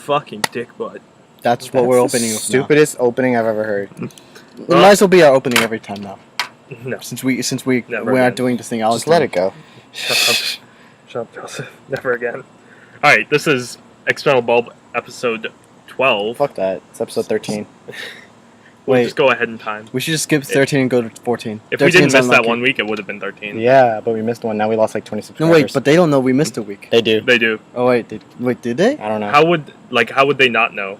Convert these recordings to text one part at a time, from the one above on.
fucking dick butt. That's what we're opening with stupidest opening I've ever heard. It might as well be our opening every time now. No. Since we Never we're again. not doing this thing. Just let it go. Shut up, Joseph. Never again. Alright, this is External Bulb episode 12. Fuck that. It's episode 13. We'll Wait. just go ahead in time. We should just skip 13 and go to 14. If we didn't 13's miss that unlucky. 1 week, it would have been 13. Yeah, but we missed one. Now we lost like 20 No, subscribers. wait, but they don't know we missed a week. they do. They do. Oh wait, did they? I don't know. How would they not know?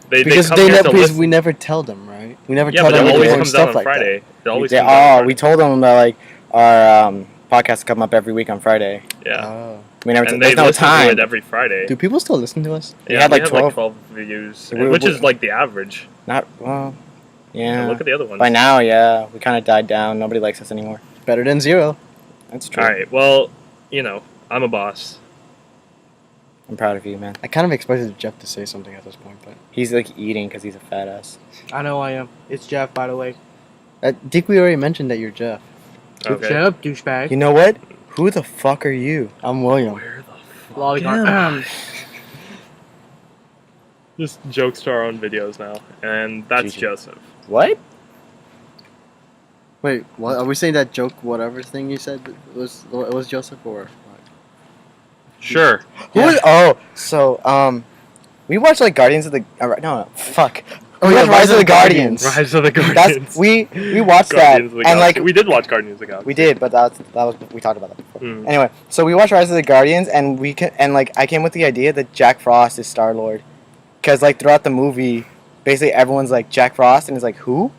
Because come here to listen. we never tell them, right? We never Yeah, tell but them it always anything comes stuff out on like Friday. It always we, comes out on Friday. we told them that like our podcast come up every week on Friday. that. Yeah. Oh. We never. And they There's no listen to time. it every Friday. Do people still listen to us? We had, like, 12 views, which is like the average. Not well. Yeah. Yeah. Look at the other ones. By now, yeah, we kind of died down. Nobody likes us anymore. Better than 0. That's true. All right. Well, I'm a boss. I'm proud of you, man. I kind of expected Jeff to say something at this point, but He's like eating because he's a fat ass. I know I am. It's Jeff, by the way. I think we already mentioned that you're Jeff. Okay. Shut up, douchebag. You know what? Who the fuck are you? I'm William. Where the fuck Lollipop. am I? Just jokes to our own videos now, and that's GG. Joseph. What? Wait, what? Are we saying that joke, whatever thing you said, was Joseph or? Sure. Who is? Oh, so we watched like Guardians of the. No, fuck. Oh, We yeah, watched Rise of the Guardians. Rise of the Guardians. That's we watched that Guardians of the and like Galaxy. We did watch Guardians of the Galaxy. we did, but that was we talked about that before. Mm. Anyway, so we watched Rise of the Guardians and I came with the idea that Jack Frost is Star Lord, because like throughout the movie, basically everyone's like Jack Frost and he's like who?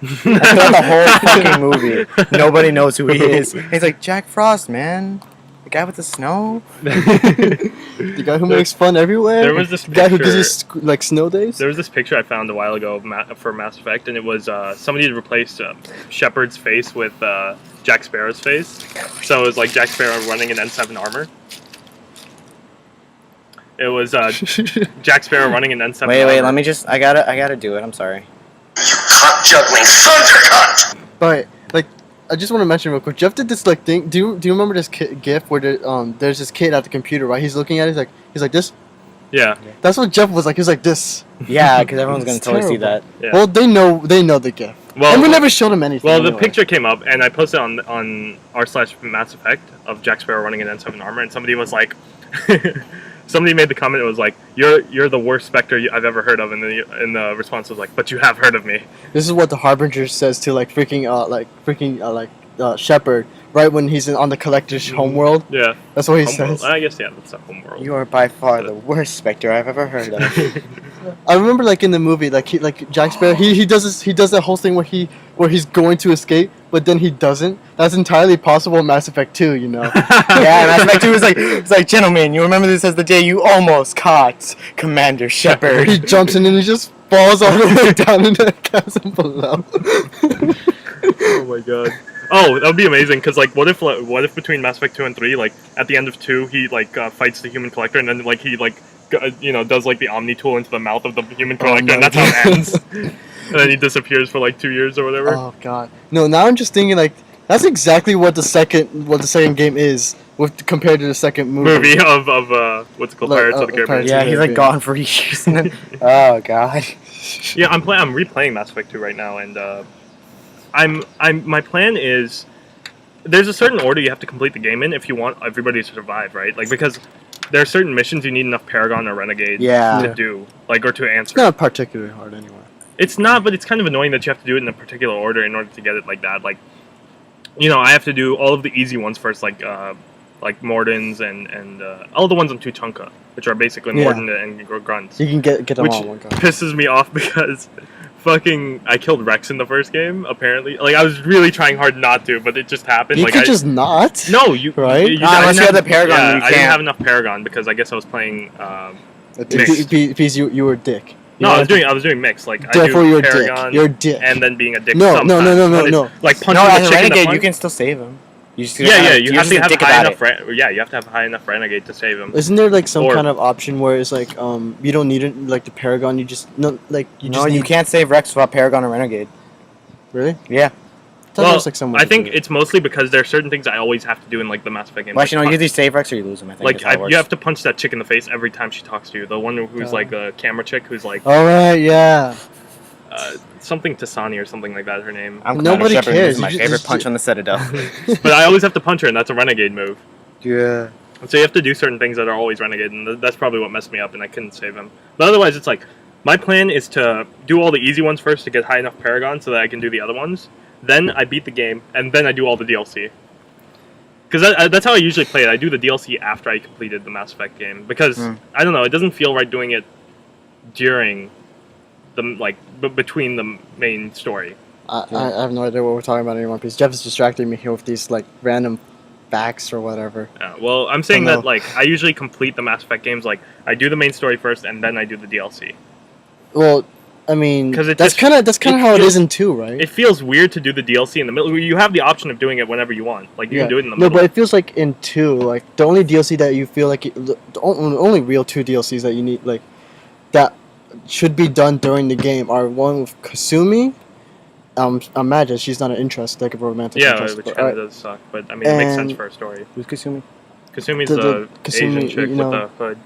And throughout the whole fucking movie, nobody knows who he is. And he's like Jack Frost, man, the guy with the snow. The guy who makes fun everywhere. There was this the guy who picture- gives you like snow days. There was this picture I found a while ago for Mass Effect, and it was somebody had replaced Shepard's face with Jack Sparrow's face. So it was like Jack Sparrow running in N7 armor. It was Jack Sparrow running in N7 armor. Wait, let me just. I gotta do it. I'm sorry. You cunt juggling sons of cunt! But like, I just want to mention real quick. Jeff did this like thing. Do you remember this GIF where there's this kid at the computer, right? He's looking at it. He's like this. Yeah. That's what Jeff was like. He was like this. Yeah, because everyone's gonna It's totally see that. terrible. Yeah. Well, they know the GIF. Well, And we never showed him anything. Well, the anyway. picture came up, and I posted on r/Mass Effect of Jack Sparrow running in N7 armor, and somebody was like, somebody made the comment. It was like, "You're the worst Spectre I've ever heard of," and the response was like, "But you have heard of me." This is what the Harbinger says to like freaking Shepard, right when he's on the Collector's homeworld. Yeah. That's what he Homeworld. says. I guess that's a homeworld. You are by far the worst Spectre I've ever heard of. I remember like in the movie, like Jack Sparrow, he does that whole thing where he's going to escape, but then he doesn't. That's entirely possible in Mass Effect 2, you know. Yeah, Mass Effect 2 is like, it's like, gentlemen, you remember this as the day you almost caught Commander Shepard. He jumps in and he just falls all the way down in the chasm below. Oh my god. Oh, that would be amazing. Cause like, what if between Mass Effect 2 and 3, like at the end of 2, he like fights the Human Collector, and then like he like does like the Omni tool into the mouth of the Human Collector, and that's how it ends. And then he disappears for like 2 years or whatever. Oh god. No, now I'm just thinking like that's exactly what the second game is compared to the second movie. Of what's it called, Like, Pirates of the Caribbean. Pirates Yeah, he's like gone for years. And then, oh god. Yeah, I'm replaying Mass Effect 2 right now, and my plan is there's a certain order you have to complete the game in if you want everybody to survive, right? Like, because there are certain missions you need enough Paragon or Renegade to do, like, or to answer. It's not particularly hard anyway. It's not, but it's kind of annoying that you have to do it in a particular order in order to get it like that. Like, I have to do all of the easy ones first, like Mordin's and all the ones on Tuchanka, which are basically Mordin and Grunts. You can get them Which all in one go. pisses me off because I killed Rex in the first game, apparently. Like, I was really trying hard not to, but it just happened. You like, could just not. No, you... Right? Unless you have the Paragon, yeah, you I didn't can't. have enough Paragon because I guess I was playing... Because you were a dick. No, I was doing mix. Like, Therefore, I do you're a Paragon dick. You're a dick. and then being a dick No, sometimes. no. Like, punching No, the as a chick in the Renegade, front. you can still save him. You just You have to have dick high about enough. it. You have to have high enough Renegade to save him. Isn't there like some Or- kind of option where it's like you don't need it like the Paragon, you just You can't save Rex without Paragon or Renegade. Really? Yeah. thought there was like someone. I think it's mostly because there are certain things I always have to do in like the Mass Effect game. Well, actually, no, like, you do save Rex or you lose him. I think. like is how it works. you have to punch that chick in the face every time she talks to you. The one who's like a camera chick who's like All right, yeah. something Tasani or something like that. Her name. I'm Nobody Commander Shepard, cares. this is my You favorite just- punch on the Citadel. But I always have to punch her, and that's a renegade move. Yeah. So you have to do certain things that are always renegade, and that's probably what messed me up, and I couldn't save him. But otherwise, it's like my plan is to do all the easy ones first to get high enough Paragon so that I can do the other ones. Then I beat the game, and then I do all the DLC. Because that's how I usually play it. I do the DLC after I completed the Mass Effect game. Because, I don't know, it doesn't feel right doing it during the, like, between the main story. I have no idea what we're talking about anymore because Jeff is distracting me here with these like random facts or whatever. Well, I'm saying Oh, no. that, like, I usually complete the Mass Effect games, like, I do the main story first, and then I do the DLC. Well, I mean, 'Cause it that's just- kind of it how it feels- is in 2, right? It feels weird to do the DLC in the middle. You have the option of doing it whenever you want. Like, you can do it in the No, middle. but it feels like in 2, like the only DLC that you feel like the only real 2 DLCs that you need like that should be done during the game are one with Kasumi. Imagine she's not an interest, like a romantic Yeah, interest. which but, kind of does suck, but I mean, it makes sense And- for a story. Who's Kasumi? Kasumi's The the, Kasumi, Asian chick you know- with the hood.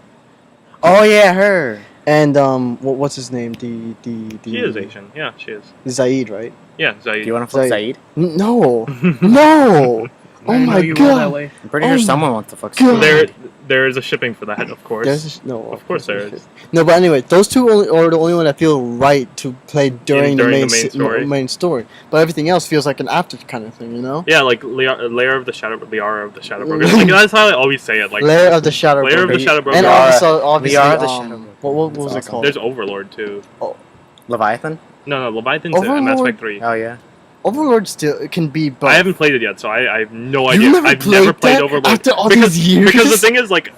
Oh yeah, her. And what's his name? The She is Asian. Yeah, she is. Zaid, right? Yeah, Do Zaid. you want to flip Zaid. Zaid? No, no. I Oh didn't know my you roll that god. way. I'm pretty Oh sure my someone wants to fuck God. Zaid. There is a shipping for that, of course. No, Of course there is. No, but anyway, those two are the only one that feel right to play during the main story. main story. But everything else feels like an after kind of thing, you know? Yeah, like Layer of the Shadow, Liara of the Shadow Broker. Like, that's how I always say it. Like, Layer of the Shadow Layer of Broker. the Shadow Broker. And Liara- obviously, Liara the Shadow Broker. what was That's it awesome. called? There's Overlord too. Leviathan? No, Leviathan's in Mass Overlord? Effect 3. Oh yeah. Overlord still can be both. I haven't played it yet, so I have no You've idea. never I've played never played that Overlord after all because, these years? Because the thing is, like,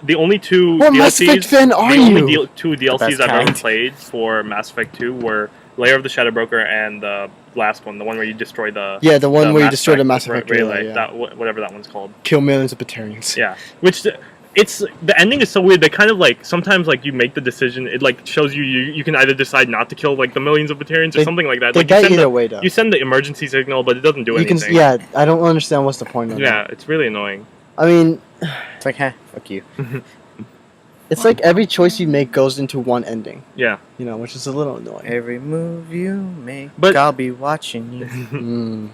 the only two What DLCs, Mass Effect fan are the only you? two DLCs best I've ever kind. played for Mass Effect 2 were Layer of the Shadow Broker and the last one, the one where you destroy the Yeah, the one where you destroy the Mass Mass Effect relay, relay, yeah. that whatever that one's called. Kill millions of Batarians. Yeah, which it's the ending is so weird. They kind of like sometimes like you make the decision. It like shows you can either decide not to kill like the millions of Batarians or They- something like that. They Like, you get send either the, way, though. you send the emergency signal, but it doesn't do You can, anything. yeah, I don't understand what's the point of Yeah, that. it's really annoying. I mean, It's like, fuck you. it's like every choice you make goes into one ending, Yeah, you know, which is a little annoying. Every move you make, But- I'll be watching you. Mm.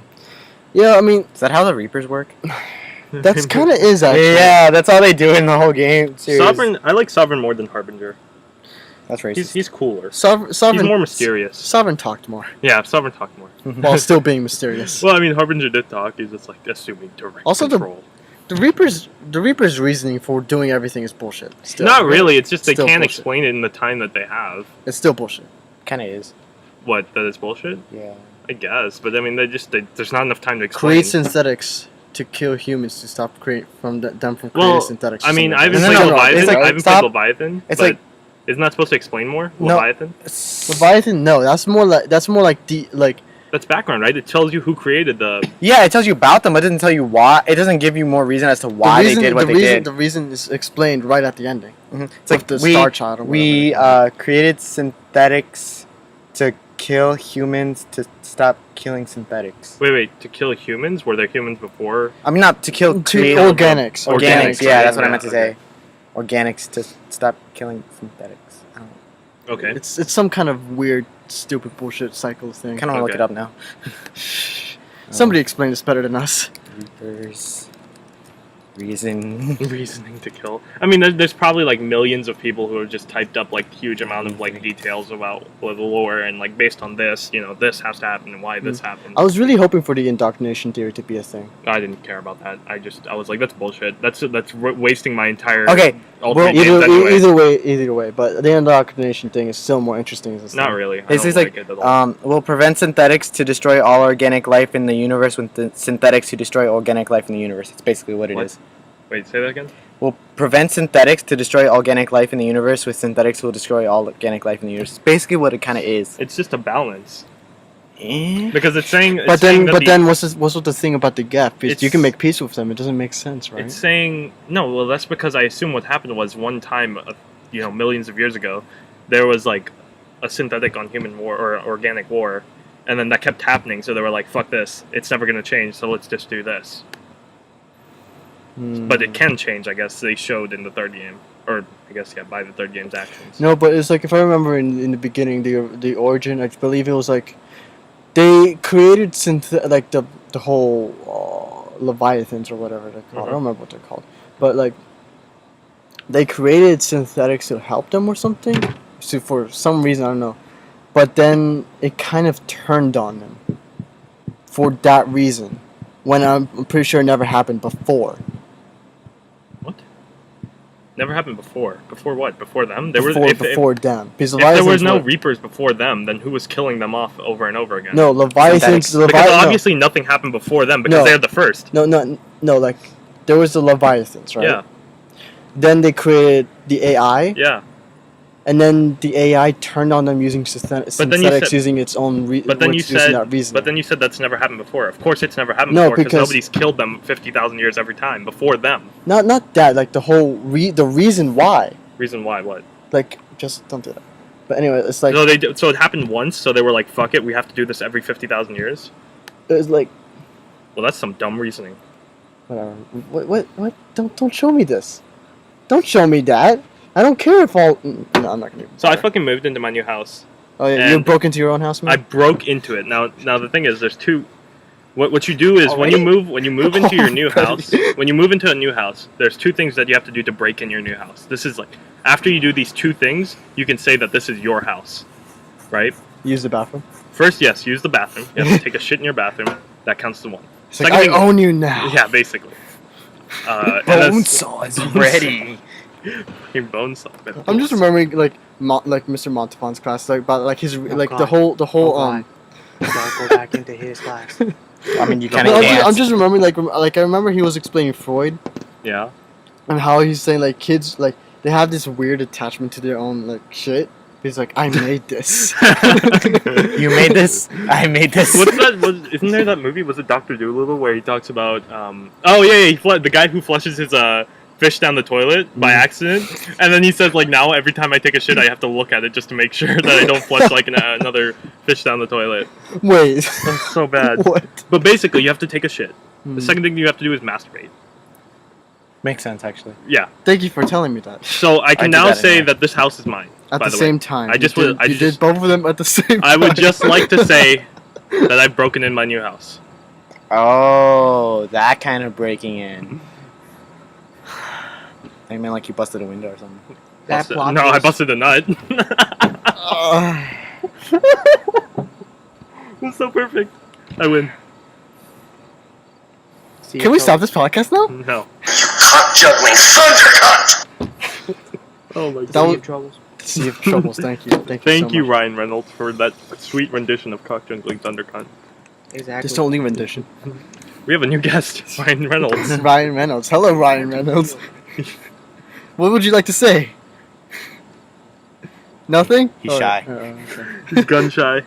Yeah, I mean, Is that how the Reapers work? that's kind of is actually. Yeah, that's how they do in the whole game. Serious. Sovereign. I like Sovereign more than Harbinger. That's racist. He's cooler. Sovereign, He's more mysterious. Sovereign talked more Yeah, Sovereign talk more. while still being mysterious. Well, I mean, Harbinger did talk. He's just like assuming direct Also, control. The Reaper's reasoning for doing everything is bullshit. Still. Not really. It's just they Still can't bullshit. explain it in the time that they have. It's still bullshit. Kind of is. What? That it's bullshit. Yeah. I guess, but I mean, there's not enough time to explain. Create synthetics to kill humans to stop them from creating Well, synthetics. or I mean, something I haven't No, played no, no, Leviathan. it's like- I haven't stop. played Leviathan. It's but like- isn't that supposed to explain more? No. Leviathan. Leviathan. No, that's more like That's background, right? It tells you who created the. Yeah, it tells you about them, but it doesn't tell you why. It doesn't give you more reason as to why they did what they did. The reason is explained right at the ending. It's like the Star Child or we whatever. created synthetics to kill humans to stop killing synthetics. Wait, to kill humans? Were there humans before? I mean, not to kill To create organics. Organics, yeah, that's what I Yeah, meant to say. Organics to stop killing synthetics. I don't know. Okay. It's some kind of weird, stupid bullshit cycle thing. I kind of want to look Okay. it up now. Somebody explained this better than us. Reapers. Reason. Reasoning to kill. I mean, there's probably like millions of people who have just typed up like huge amount of like details about the lore and like based on this, this has to happen and why this happened. I was really hoping for the indoctrination theory to be a thing. I didn't care about that. I was like, that's bullshit. That's wasting my entire Okay, alternate well, games anyway. Either way. But the indoctrination thing is still more interesting as a Not thing. really. I It's don't just like, it at all. will prevent synthetics to destroy all organic life in the universe with the synthetics to destroy organic life in the universe. It's basically what it What? is. Wait, say that again. Will prevent synthetics to destroy organic life in the universe with synthetics will destroy all organic life in the universe. It's basically what it kind of is. It's just a balance Eh? because it's saying. But then, what's with the thing about the gap? Is you It's- can make peace with them. It doesn't make sense, right? It's saying no. Well, that's because I assume what happened was one time, millions of years ago, there was like a synthetic on human war or organic war, and then that kept happening. So they were like, "Fuck this! It's never gonna change. So let's just do this." But it can change, I guess. They showed in the third game, or I guess by the third game's actions. No, but it's like if I remember in the beginning, the origin, I believe it was like they created like the whole Leviathans or whatever they're called. I don't remember what they're called, but like they created synthetics to help them or something. So for some reason, I don't know, but then it kind of turned on them for that reason. When I'm pretty sure it never happened before. What? Never happened before. Before what? Before them? There Before them. Because if there was no Reapers before them, then who was killing them off over and over again? No, Leviathans. Because obviously nothing happened before them because they're the first. No. Like there was the Leviathans, right? Yeah. Then they created the AI. Yeah. And then the AI turned on them using synthetics using its own But then you said that's never happened before. Of course, it's never happened before because nobody's killed them 50,000 years every time before them. Not that. Like the whole the reason why. Reason why? What? Like just don't do that. But anyway, it's like so it happened once. So they were like, "Fuck it, we have to do this every 50,000 years." it was like Well, that's some dumb reasoning. whatever. What? Don't show me this. Don't show me that. I don't care if all. No, I'm not gonna. So I fucking moved into my new house. Oh yeah, you broke into your own house, man. I broke into it. Now the thing is, there's two. What you do is when you move into your new house, when you move into a new house, there's two things that you have to do to break in your new house. This is like after you do these two things, you can say that this is your house, right? Use the bathroom. First, yes, use the bathroom. You have to take a shit in your bathroom. That counts to one. It's like, I own you now. Yeah, basically. Bone saw is ready. Your bone saw. I'm just remembering like Mr. Montefon's class, like about like his the whole Don't go back into his class. I mean, you kind No, of can't. I'm just remembering like I remember he was explaining Freud Yeah. and how he's saying like kids like they have this weird attachment to their own like shit. He's like, I made this. You made this. I made this. What's that? Isn't there that movie? Was it Dr. Dolittle where he talks about? Oh yeah, the guy who flushes his fish down the toilet by accident, and then he says like now every time I take a shit I have to look at it just to make sure that I don't flush like another fish down the toilet. Wait. That's so bad. What? But basically, you have to take a shit. The second thing you have to do is masturbate. Makes sense, actually. Yeah. Thank you for telling me that. So I can I do now that say anyway. that this house is mine. At by the way. same time. I just you would. did, did both of them at the same time. I would just like to say that I've broken in my new house. Oh, that kind of breaking in. I mean, like you busted a window or something. I busted a nut. It's so perfect. I win. Can we stop this podcast now? No. Cock juggling thundercut! Oh my god. That was troubles. Sea of Troubles. Thank you. Thank you. Thank so you, much. Ryan Reynolds, for that sweet rendition of Cock Juggling Thundercunt. Exactly. Just only rendition. We have a new guest, Ryan Reynolds. Ryan Reynolds. Hello, Ryan Reynolds. What would you like to say? Nothing? He's shy. Okay. He's gun shy. You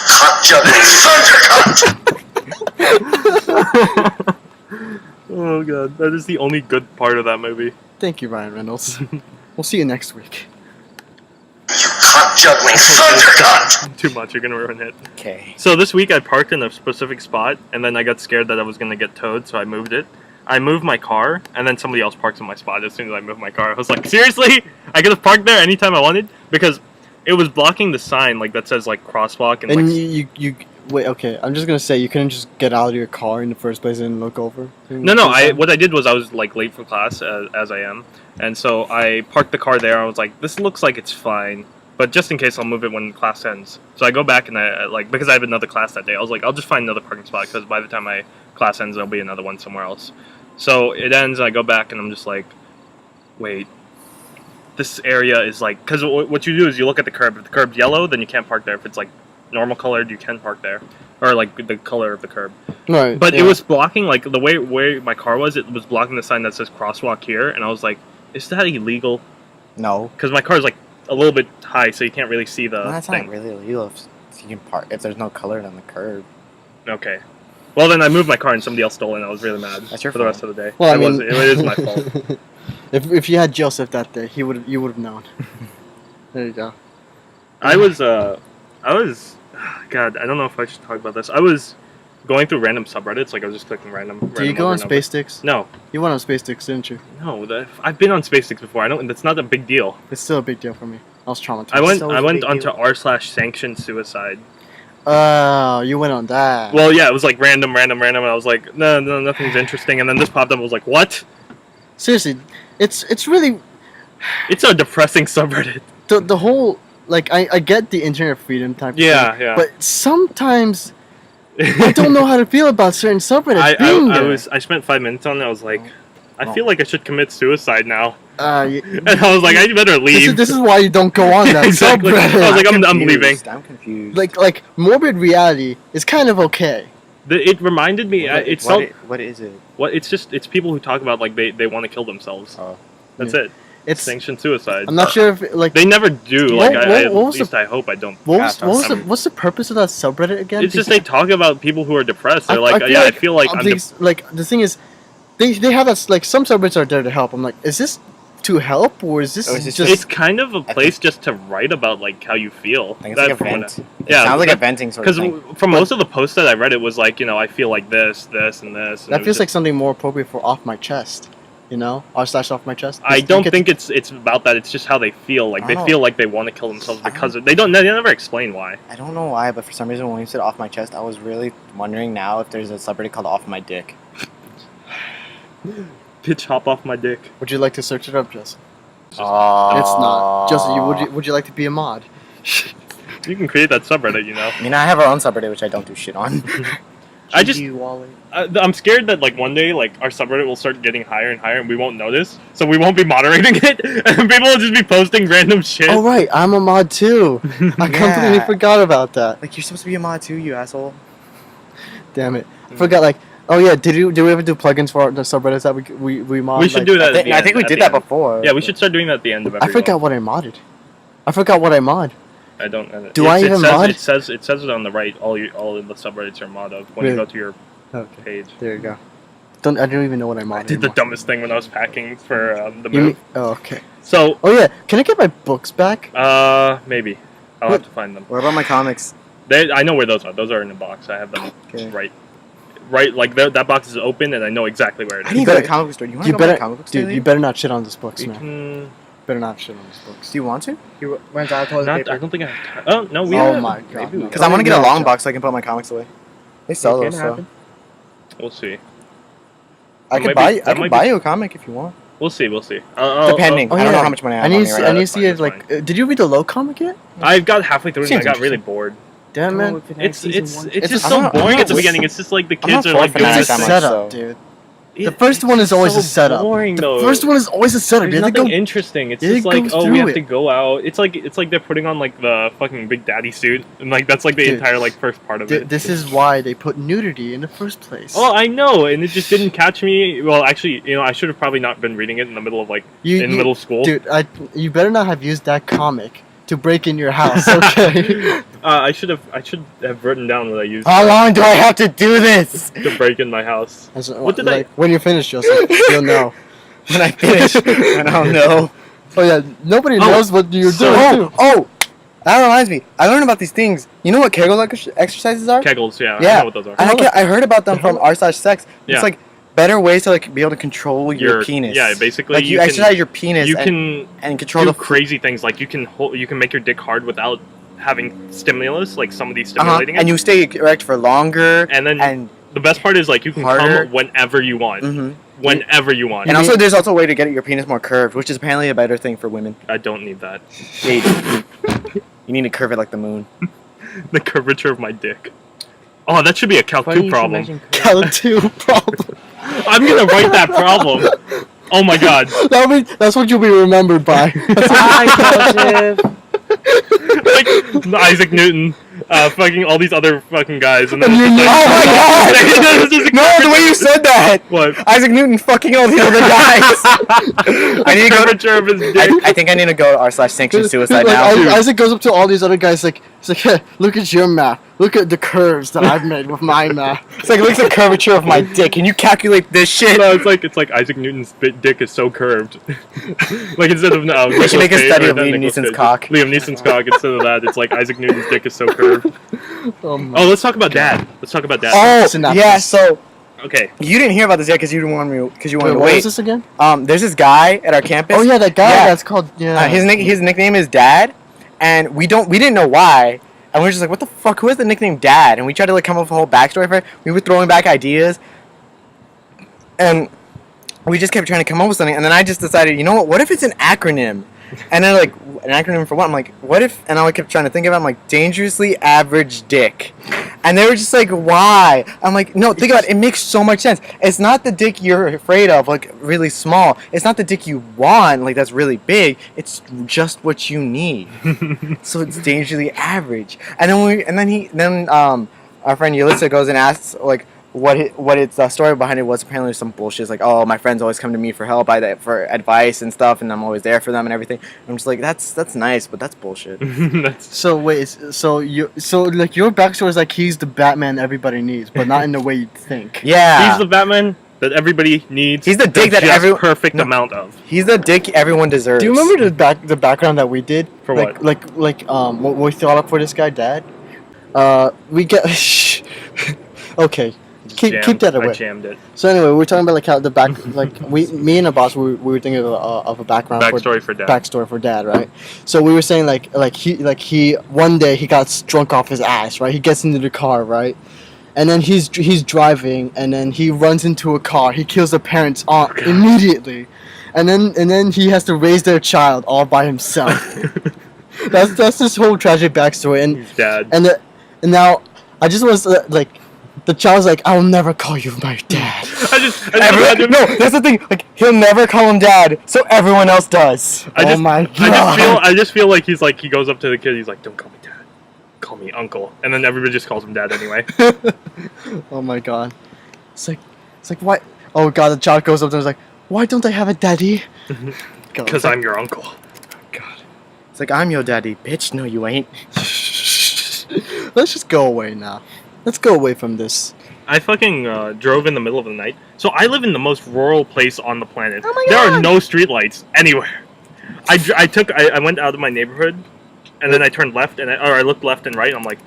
cock juggling thundercut! Oh god, that is the only good part of that movie. Thank you, Ryan Reynolds. We'll see you next week. You cock juggling thundercut! Too much, you're gonna ruin it. Okay. So this week I parked in a specific spot, and then I got scared that I was gonna get towed, so I moved it. I moved my car, and then somebody else parks in my spot as soon as I moved my car. I was like, seriously? I could have parked there anytime I wanted? Because it was blocking the sign like that says like crosswalk and And like... you wait. Okay, I'm just gonna say you couldn't just get out of your car in the first place and look over. No, what I did was I was like late for class as I am, and so I parked the car there. I was like, this looks like it's fine, but just in case I'll move it when class ends. So I go back and I like because I have another class that day. I was like, I'll just find another parking spot because by the time my class ends, there'll be another one somewhere else. So it ends, and I go back and I'm just like, wait, this area is like because what you do is you look at the curb. If the curb's yellow, then you can't park there. If it's like normal colored, you can park there, or like the color of the curb. Right. But yeah. it was blocking, like, the way my car was, it was blocking the sign that says crosswalk here, and I was like, is that illegal? No. Because my car's, like, a little bit high, so you can't really see the No, that's thing. not really illegal if you can park if there's no color on the curb. Okay. Well, then I moved my car and somebody else stole it, and I was really mad That's your for the fault. rest of the day. Well, I mean, it is my fault. If you had Joseph that day, you would have known. There you go. I was God, I don't know if I should talk about this. I was going through random subreddits, like I was just clicking random. Do you go on Space Sticks? No, You went on Space Sticks, didn't you? no. I've been on Space Sticks before. I don't. That's not a big deal. It's still a big deal for me. I was traumatized. I went. So I it's a went big onto deal. r/sanctioned suicide. Oh, you went on that. Well, yeah, it was like random, and I was like, no, nothing's interesting. And then this popped up. I was like, what? Seriously, it's really It's a depressing subreddit. the whole like I get the internet freedom type. Yeah, thing, yeah. But sometimes I don't know how to feel about certain subreddits I being there. I spent 5 minutes on it. I was like, I feel like I should commit suicide now. And I was like, I better leave. This is why you don't go on that Exactly. subreddit. I was like, I'm leaving. I'm confused. like morbid reality is kind of okay. It reminded me. It's so, what is it? it's people who talk about like they want to kill themselves. Oh. That's Yeah. it. It's Sanctioned suicide. I'm not sure if like They never do. Like What- at what was least I hope I don't. what's the purpose of that subreddit again? It's just they talk about people who are depressed. They're like, feel yeah, I feel like I'm. like the thing is, they have us like some subreddits are there to help. I'm like, is this to help or is this Or is this just? It's kind of a place just to write about like how you feel. I think it's like a from what vent. It yeah, sounds like that- a venting sort of Because thing. from most of the posts that I read, it was like, I feel like this, and this. And that it was feels just- like something more appropriate for off my chest. R/off my chest. I Just don't think think it's about that. It's just how they feel. Like they Oh. feel like they want to kill themselves I because they don't. They never explain why. I don't know why, but for some reason when you said off my chest, I was really wondering now if there's a subreddit called off my dick. Bitch, hop off my dick. Would you like to search it up, Justin? Oh. It's not. Justin, would you like to be a mod? You can create that subreddit. I mean, I have our own subreddit, which I don't do shit on. I just. GG wallet. I'm scared that like one day like our subreddit will start getting higher and higher and we won't notice, so we won't be moderating it, and people will just be posting random shit. Oh right, I'm a mod too. I completely Yeah. forgot about that. Like, you're supposed to be a mod too, you asshole. Damn it, I forgot. Like, oh yeah, did we ever do plugins for the subreddits that we mod? We should like, do that. I think we did that before. Yeah, we should start doing that at the end of every I forgot what I modded. I forgot what I mod. I don't. Do I even mod? It says it on the right. All of the subreddits are mod of when you Really? go to your Okay, page. there you go. I don't even know what I modded. I did the anymore. dumbest thing when I was packing for the You move. mean- oh okay. So Oh yeah, can I get my books back? maybe I'll What? have to find them. What about my comics? I know where those are. Those are in a box. I have them Okay. right. Like that box is open, and I know exactly where it I is. need to go to better- the comic book store. You want to You go to better, my comic book store? dude. You Lee? better not shit on these books, We man. can, Better not shit on these books. Do you want to? He runs out of toilet not, paper. I don't think I have time. Oh no, we Oh have. my God, Maybe we no. Because I want to get a No, long John. box so I can put my comics away. They sell It those, can so. happen. We'll see. I That could might be- buy. that I might could be- buy you a comic if you want. We'll see. Depending. Oh, I don't yeah. know how much money I I have need on to me see. right I now. need to that's see fine, it. that's Like, did you read the low comic yet? I got halfway through it and I Seems got really interesting. bored. Damn man, If it has season one- It's It's just a- so I'm not- boring I'm at the not- beginning. It's just like the I'm kids not are like for doing fanatic it's a that much, setup, so- dude. It- The first one is it's always so a setup. Boring, The though. first one is always a setup. There's You have to nothing go. interesting. It's you just have to like, go oh, we through have it. to go out. It's like they're putting on like the fucking Big Daddy suit, and like that's like the Dude. entire like first part of it. This is why they put nudity in the first place. Oh, I know, and it just didn't catch me. Well, actually, I should have probably not been reading it in the middle of like in middle school. Dude, you better not have used that comic to break in your house, okay? I should have written down what I used How long do I have to do this? to break in my house. What did I- When you're finished, Joseph, you'll know. When I finish, I don't know. Oh yeah, nobody Oh, knows what you're doing. Oh, too. oh, that reminds me. I learned about these things. You know what Kegel exercises are? Kegels, yeah, I Yeah. know what those are. And I heard about them from r/sex. Yeah. It's like better ways to like be able to control your penis. Yeah, basically, Like you can- exercise your penis You and can control do the crazy things like you can make your dick hard without having stimulus, like somebody uh-huh. stimulating And it. you stay erect for longer. And then and the best part is like you can harder. come whenever you want, mhm. whenever you want. And also, there's also a way to get your penis more curved, which is apparently a better thing for women. I don't need that. You need to curve it like the moon. The curvature of my dick. Oh, that should be a Calc Funny 2 you should problem. mention curve. Cal 2 problem. I'm gonna write that problem. Oh my god. That's what you'll be remembered by. Hi, Joseph. Like Isaac Newton, fucking all these other fucking guys, and then And you it's knew- like- Oh my god! It's just a No, the way you said that! What? Isaac Newton fucking all the other guys! I need to go to. Curvature of his dick. I think I need to go r/sanction suicide Like, now. Isaac goes up to all these other guys like, It's like, "Yeah, look at your map. Look at the curves that I've made with my map." It's like, look at the curvature of my dick. Can you calculate this shit? No, it's like Isaac Newton's dick is so curved. Like instead of We should make a study of Liam Neeson's cock. Liam Neeson's cock. Instead of that, it's like Isaac Newton's dick is so curved. Oh my. Oh, let's talk about Dad. Let's talk about Dad. Oh, Synopsis. yeah. So Okay. you didn't hear about this yet because you didn't want me. Because you Wait, wanted to what wait. was this again? There's this guy at our campus. Oh yeah, that guy. Yeah. That's called. Yeah. His nickname is Dad, and we didn't know why, and we were just like, what the fuck? Who has the nickname Dad? And we tried to like come up with a whole backstory for it. We were throwing back ideas, and we just kept trying to come up with something. And then I just decided, you know what? What if it's an acronym? And then like an acronym for what? I'm like, what if? And I kept trying to think of it. I'm like, dangerously average dick. And they were just like, why? I'm like, no, think about it. It makes so much sense. It's not the dick you're afraid of, like really small. It's not the dick you want, like that's really big. It's just what you need. So it's dangerously average. And then our friend Yulissa goes and asks like what its story behind it was. Apparently some bullshit. It's like, oh, my friends always come to me for help, for advice and stuff, and I'm always there for them and everything. And I'm just like, that's nice, but that's bullshit. That's So wait, so like your backstory is like he's the Batman everybody needs, but not in the way you think. Yeah, he's the Batman that everybody needs. He's the dick that just everyone- perfect No. amount of. he's the dick everyone deserves. Do you remember the background that we did For like, what? what we thought up for this guy, Dad? We get okay. Keep that I away. jammed it. So anyway, we were talking about like how the back, like me and the boss, we were thinking of a background Backstory for Dad. backstory for Dad, right? So we were saying like he one day he got drunk off his ass, right? He gets into the car, right? And then he's driving, and then he runs into a car. He kills the parents immediately, and then he has to raise their child all by himself. that's this whole tragic backstory, and He's Dad. and now I just was like. The child's like, I'll never call you my dad. I just imagine- No, that's the thing. Like he'll never call him Dad, so everyone else does. Oh my God. I just feel like he goes up to the kid. He's like, "Don't call me Dad, call me Uncle," and then everybody just calls him Dad anyway. Oh my God. It's like why? Oh God, the child goes up there and is like, why don't I have a daddy? God, Because I'm your uncle. God. It's like, I'm your daddy, bitch. No, you ain't. Let's just go away now. Let's go away from this. I fucking drove in the middle of the night. So I live in the most rural place on the planet. Oh my there are God. no streetlights anywhere. I went out of my neighborhood, and then I turned left, I looked left and right. And I'm like,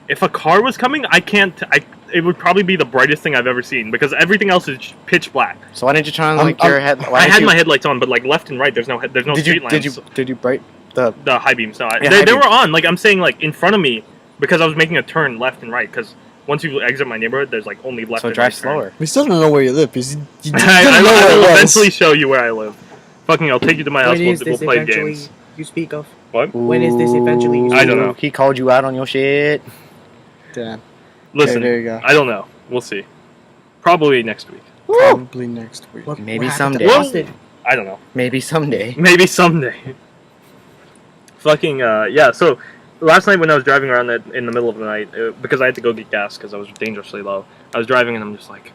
if a car was coming, it would probably be the brightest thing I've ever seen because everything else is pitch black. So why didn't you turn on like your head? Why I didn't had you, my headlights on, but like left and right, there's no street lamps. Did you bright the? The high beams? No, Yeah, they high were on. Like I'm saying, like in front of me because I was making a turn left and right. Because once you exit my neighborhood, there's like only left. So and drive right slower. We still don't know where you live because you didn't I know where will it was. eventually show you where I live. Fucking, I'll take you to my house. When is We'll this play eventually games. you speak of? What? When is this eventually you I don't know. He called you out on your shit. Damn. Listen, there you go. I don't know. We'll see. Probably next week. Probably next week. Maybe What happened someday. to Austin? I don't know. Maybe someday. Maybe someday. Fucking yeah. So last night when I was driving around in the middle of the night because I had to go get gas because I was dangerously low. I was driving and I'm just like,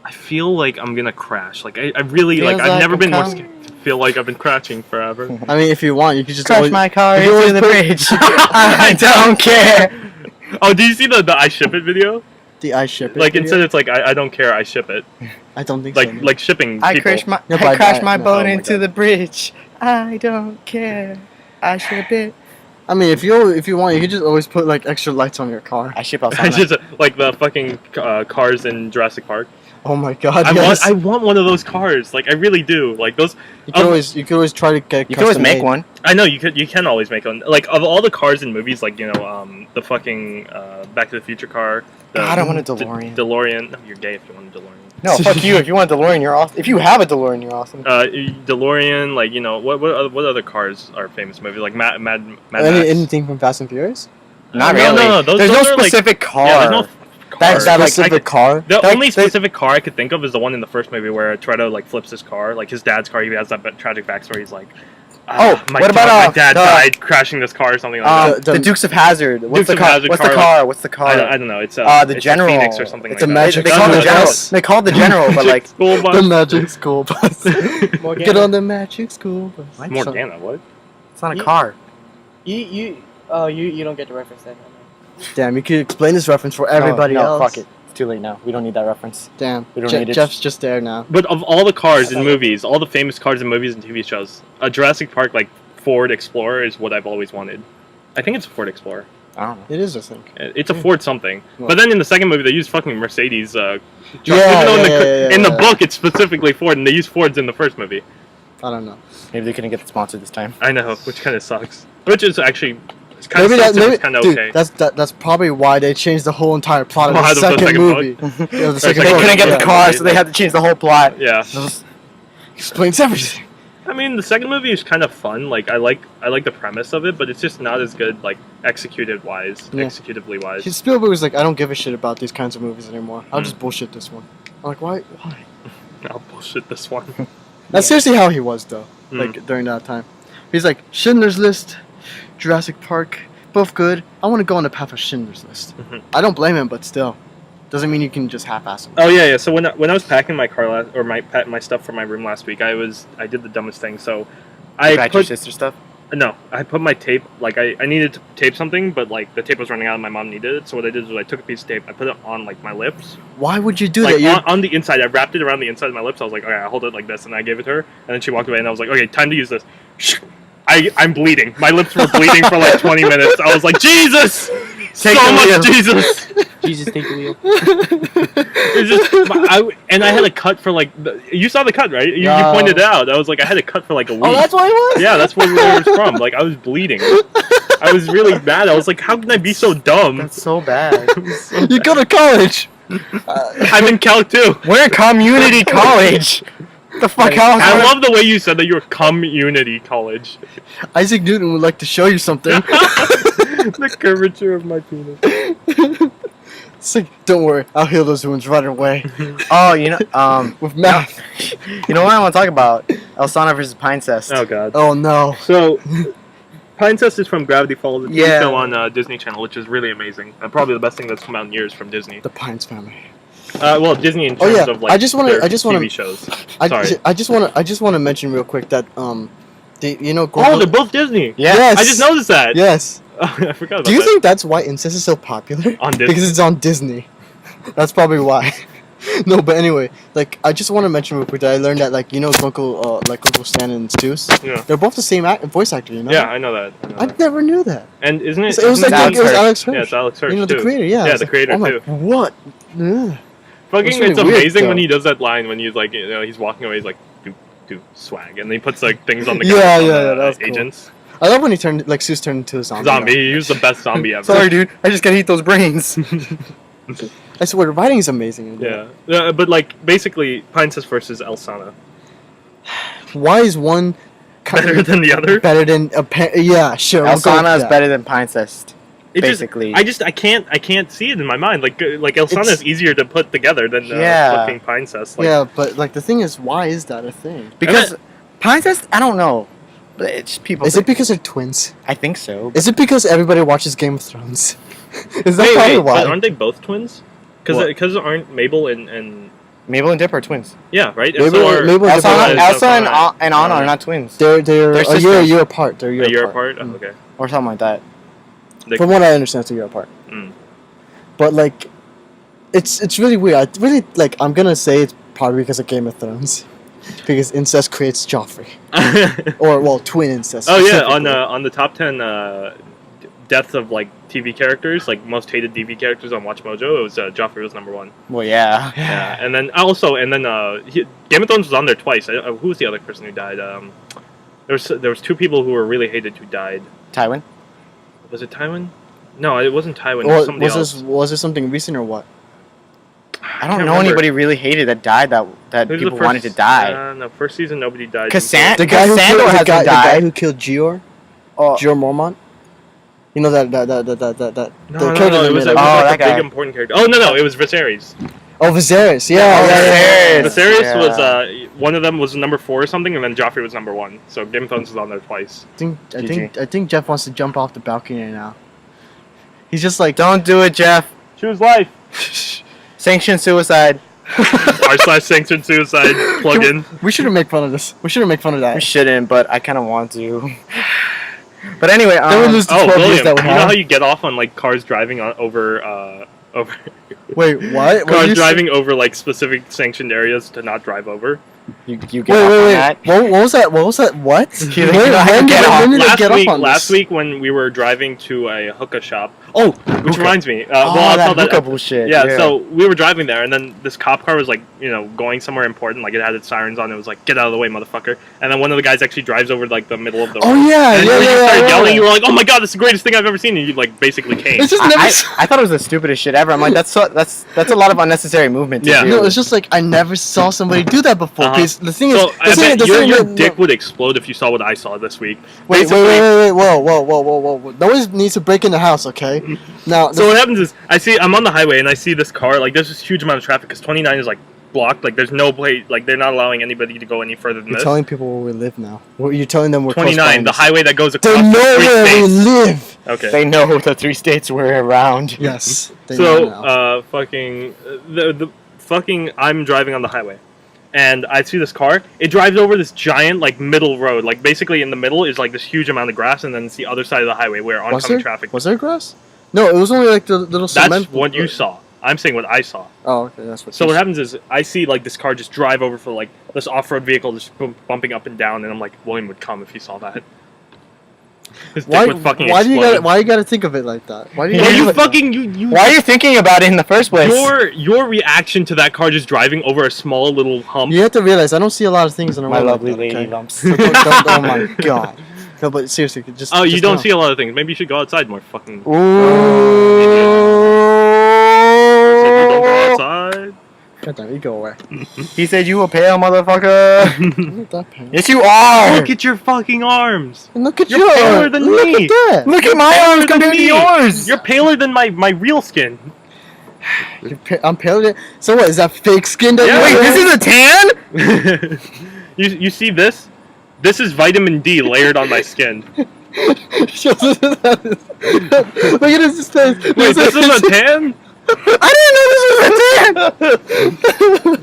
I feel like I'm gonna crash. Like I really Feels like I've like never I'm been more coming. scared. Feel like I've been crashing forever. I mean, if you want, you could just Crash always, my car you always into the put- bridge. I don't care. Oh, do you see the I ship it video? the I ship it. Like video. instead it's like I don't care, I ship it. I don't think Like so. like shipping I people. crashed my No, I but crashed my no, boat oh my into God. the bridge. I don't care. I ship it. I mean, if you want, you could just always put like extra lights on your car. I ship I outside. just like the fucking cars in Jurassic Park. Oh my God! I yes. want one of those cars. Like I really do. Like those. You could always try to get. You can always make custom-made. one. I know you can always make one. Like of all the cars in movies, like the fucking Back to the Future car. The, God, I want a DeLorean. DeLorean. No, you're gay if you want a DeLorean. No, fuck you. If you want a DeLorean, you're awesome. If you have a DeLorean, you're awesome. DeLorean. Like what other cars are famous movies? Like Mad Max. Anything from Fast and Furious? Not no, really. no, those There's are, no like- specific car. Yeah, there's no That's car. that, like, Specific car. The Like, only they- specific car I could think of is the one in the first movie where Toretto like flips his car, like his dad's car. He has that tragic backstory. He's like, what about, my dad the- died crashing this car or something like that. the Dukes of Hazzard. What's Dukes of the car? Hazzard What's car, the car? What's the car? I don't know. It's the it's General. a Phoenix or something It's like a that. magic They call it the school general. bus. They call it the general, but like School The bus. magic school bus. Morgana. Get on the magic school bus. Morgana, what? it's not a car. You Oh, you don't get the reference then. Damn, you could explain this reference for everybody no, else. fuck it. It's too late now. We don't need that reference. Damn, We don't need it. Jeff's just there now. But of all the cars in movies, all the famous cars in movies and TV shows, a Jurassic Park like Ford Explorer is what I've always wanted. I think it's a Ford Explorer. I don't know. It is, I think. It's a Ford something. What? But then in the second movie, they use fucking Mercedes. Truck. Yeah, Even though in the yeah. book it's specifically Ford, and they use Fords in the first movie. I don't know. Maybe they couldn't get the sponsor this time. I know, which kind of sucks. Which is actually kind Maybe of maybe, kind of dude, okay. that's probably why they changed the whole entire plot of Why the the second second movie. book? Yeah, the Or second They second book, couldn't get yeah. the car, so they had to change the whole plot. Yeah. Explains everything. I mean, the second movie is kind of fun. Like I like the premise of it, but it's just not as good, like executively wise. Spielberg was like, I don't give a shit about these kinds of movies anymore. I'll Mm. just bullshit this one. I'm like, why? I'll bullshit this one. That's seriously how he was though. Mm. Like during that time, he's like Schindler's List, Jurassic Park, both good. I want to go on the path of Schindler's List. Mhm. I don't blame him, but still, doesn't mean you can just half-ass him. Oh yeah. So when I was packing my car my stuff for my room last week, I did the dumbest thing. So I Back your put sister stuff. no, I put my tape. Like I needed to tape something, but like the tape was running out, and my mom needed it. So what I did was I took a piece of tape, I put it on like my lips, Why would you do like that? You on the inside. I wrapped it around the inside of my lips. I was like, okay, I hold it like this, and I gave it to her, and then she walked away, and I was like, okay, time to use this. I'm bleeding. My lips were bleeding for like 20 minutes. I was like, Jesus, Take so the much wheel. Jesus. Jesus, take the wheel. It's just, and I had a cut for like, you saw the cut, right? You No. pointed it out. I was like, I had a cut for like a week. Oh, that's why it was. Yeah, that's where it was from. Like, I was bleeding. I was really mad. I was like, how can I be so dumb? That's so bad. You go to college. I'm in Calc too. We're in community college. The fuck else? I love the way you said that you were community college. Isaac Newton would like to show you something. The curvature of my penis. It's like, don't worry, I'll heal those wounds right away Oh, you know, with math. you know what I want to talk about? Elsana versus Pinecest. Oh god. Oh no. So, Pinecest is from Gravity Falls. It's a Yeah. show on Disney Channel, which is really amazing. And probably the best thing that's come out in years from Disney. The Pines family. Well, Disney in Oh, terms yeah. of like I just wanna- their I just wanna- TV shows. I Sorry. just want to mention real quick that you know. Oh, they're both Disney. Yeah. Yes. I just noticed that. Yes. I forgot about Do you that. think that's why incest is so popular? On Disney. Because it's on Disney. That's probably why. No, but anyway, like I just want to mention real quick that I learned that like Uncle Stan and Stews, Yeah. they're both the same voice actor. You know? Yeah, I know that. I never knew that. And isn't it? It was isn't like Alex it was Hirsch. Alex Hirsch. Yeah, it's Alex Hirsch You know, too. the creator. Yeah. Yeah, It's the like, creator I'm too. like, what? Ugh. Fucking, That's really it's weird, amazing when though. he does that line when he's like, he's walking away, he's like, do swag, and then he puts like things on the Yeah, guns on yeah, the that was cool. agents. I love when he turned like Seuss turned into a zombie. Zombie. He was the best zombie ever. Sorry, dude. I just gotta eat those brains. I swear, the writing is amazing. Yeah, but like basically, Pinecest versus Elsana. Why is one Better than the other? better than yeah, sure. we'll go with Elsana is that. better than Pinecest. It Basically. I can't see it in my mind. Like Elsana It's- is easier to put together than Yeah. fucking Pinecest. Like, Yeah, but like the thing is, why is that a thing? Because Pinecest, I don't know. But it's people. Is it because they're twins? I think so. Is it because everybody watches Game of Thrones? Is that Wait, probably but why? aren't they both twins? What? Because aren't Mabel and Mabel and Dip are twins. yeah, right? Mabel and Elsa, Dip are- Elsa and Anna are not twins. They're They're a year apart. They're a year apart. Mm. Oh, okay. Or something like that. They- From what I understand, it's a year apart. Mm. But like, it's really weird. I really like. I'm gonna say it's probably because of Game of Thrones, because incest creates Joffrey, or well, twin incest. Oh yeah, specifically. on the top 10 deaths of like TV characters, like most hated TV characters on Watch Mojo, it was Joffrey was number 1. Well, yeah. Yeah, and then Game of Thrones was on there twice. Who was the other person who died? There was 2 people who were really hated who died. Tywin. Was it Tywin? No, it wasn't Tywin. It was Or somebody else. was this something recent or what? I don't can't know remember. anybody really hated that died that Who's the people first- wanted to die. No, first season nobody died. Cassan- The guy who Sandor killed, hasn't the guy died. who killed Gior Oh, Mormont. You know that No, the no, character no, they it was, made it was up. Oh, like that a big guy. important character. Oh no, it was Viserys. Oh, Viserys. Yeah, Oh, yeah, yeah. Viserys. Viserys Yeah. was one of them was number 4 or something, and then Joffrey was number 1. So Game of Thrones was on there twice. I think Jeff wants to jump off the balcony right now. He's just like, don't do it, Jeff. Choose life. Sanction suicide. r/sanctioned suicide plug in. we shouldn't make fun of this. We shouldn't make fun of We that. shouldn't, but I kind of want to. But anyway, Then we lose the Oh, 12 years William, that we you know how have. you get off on like cars driving over Wait, what? cars you driving over like specific sanctioned areas to not drive over? you get Wait, off on wait. that. What was that? What was that? What? You know how to get off. when did I Last get week, off on last this? week when we were driving to a hookah shop. Oh, which Hookah. reminds me. Oh, I'll that tell hookah bullshit. Yeah, so we were driving there, and then this cop car was like, going somewhere important. Like it had its sirens on. It was like, "Get out of the way, motherfucker!" And then one of the guys actually drives over like the middle of the road. Oh yeah, And yeah, you yeah, started yeah, yelling. yeah. You were like, "Oh my god, this is the greatest thing I've ever seen!" And you like basically came. It's just never. I thought it was the stupidest shit ever. I'm like, that's a lot of unnecessary movement. To Yeah. do. No, it's just like I never saw somebody do that before. Uh-huh. Because the thing So is, I the thing, bet your no, dick would explode if you saw what I saw this week. Wait, Basically- wait, whoa. No one needs to break in the house, okay? Now, So what happens is, I'm on the highway and I see this car. Like there's this huge amount of traffic because 29 is like blocked. Like there's no place. Like they're not allowing anybody to go any further than you're this. telling people where we live now. You're telling them we're 29, the close highway that goes by. across They know the three where we states. live. Okay. They know the 3 states we're around. Yes. They know now. The fucking I'm driving on the highway, and I see this car. It drives over this giant like middle road. Like basically in the middle is like this huge amount of grass, and then it's the other side of the highway where oncoming traffic. Was there grass? No, it was only like the little cement. That's what you saw. I'm saying what I saw. Oh, okay, that's what. So you what saw. happens is I see like this car just drive over for like this off-road vehicle just bumping up and down, and I'm like, William would come if he saw that. His dick would fucking Why do you explode. gotta? Why you gotta think of it like that? Why do you? Well, gotta you think of it- fucking you. Why are you thinking about it in the first place? Your reaction to that car just driving over a small little hump. You have to realize I don't see a lot of things in a My road lovely like that, lady okay? lumps. So don't, oh my god. No, but seriously, just. Oh, you just don't know. see a lot of things. Maybe you should go outside more. Fucking. Ooh. Don't go outside. God damn, you go away. He said you a pale motherfucker. I'm not that pale. Yes, you are. Look at your fucking arms. And look at You're yours. paler than Look me. at that. Look at my Paler arms than compared to me. yours. You're paler than my real skin. I'm pale. So what? Is that fake skin that Yeah. you Wait, this is a tan? You see this? This is vitamin D layered on my skin. Look at his face. Wait, this is a tan? I didn't know this was a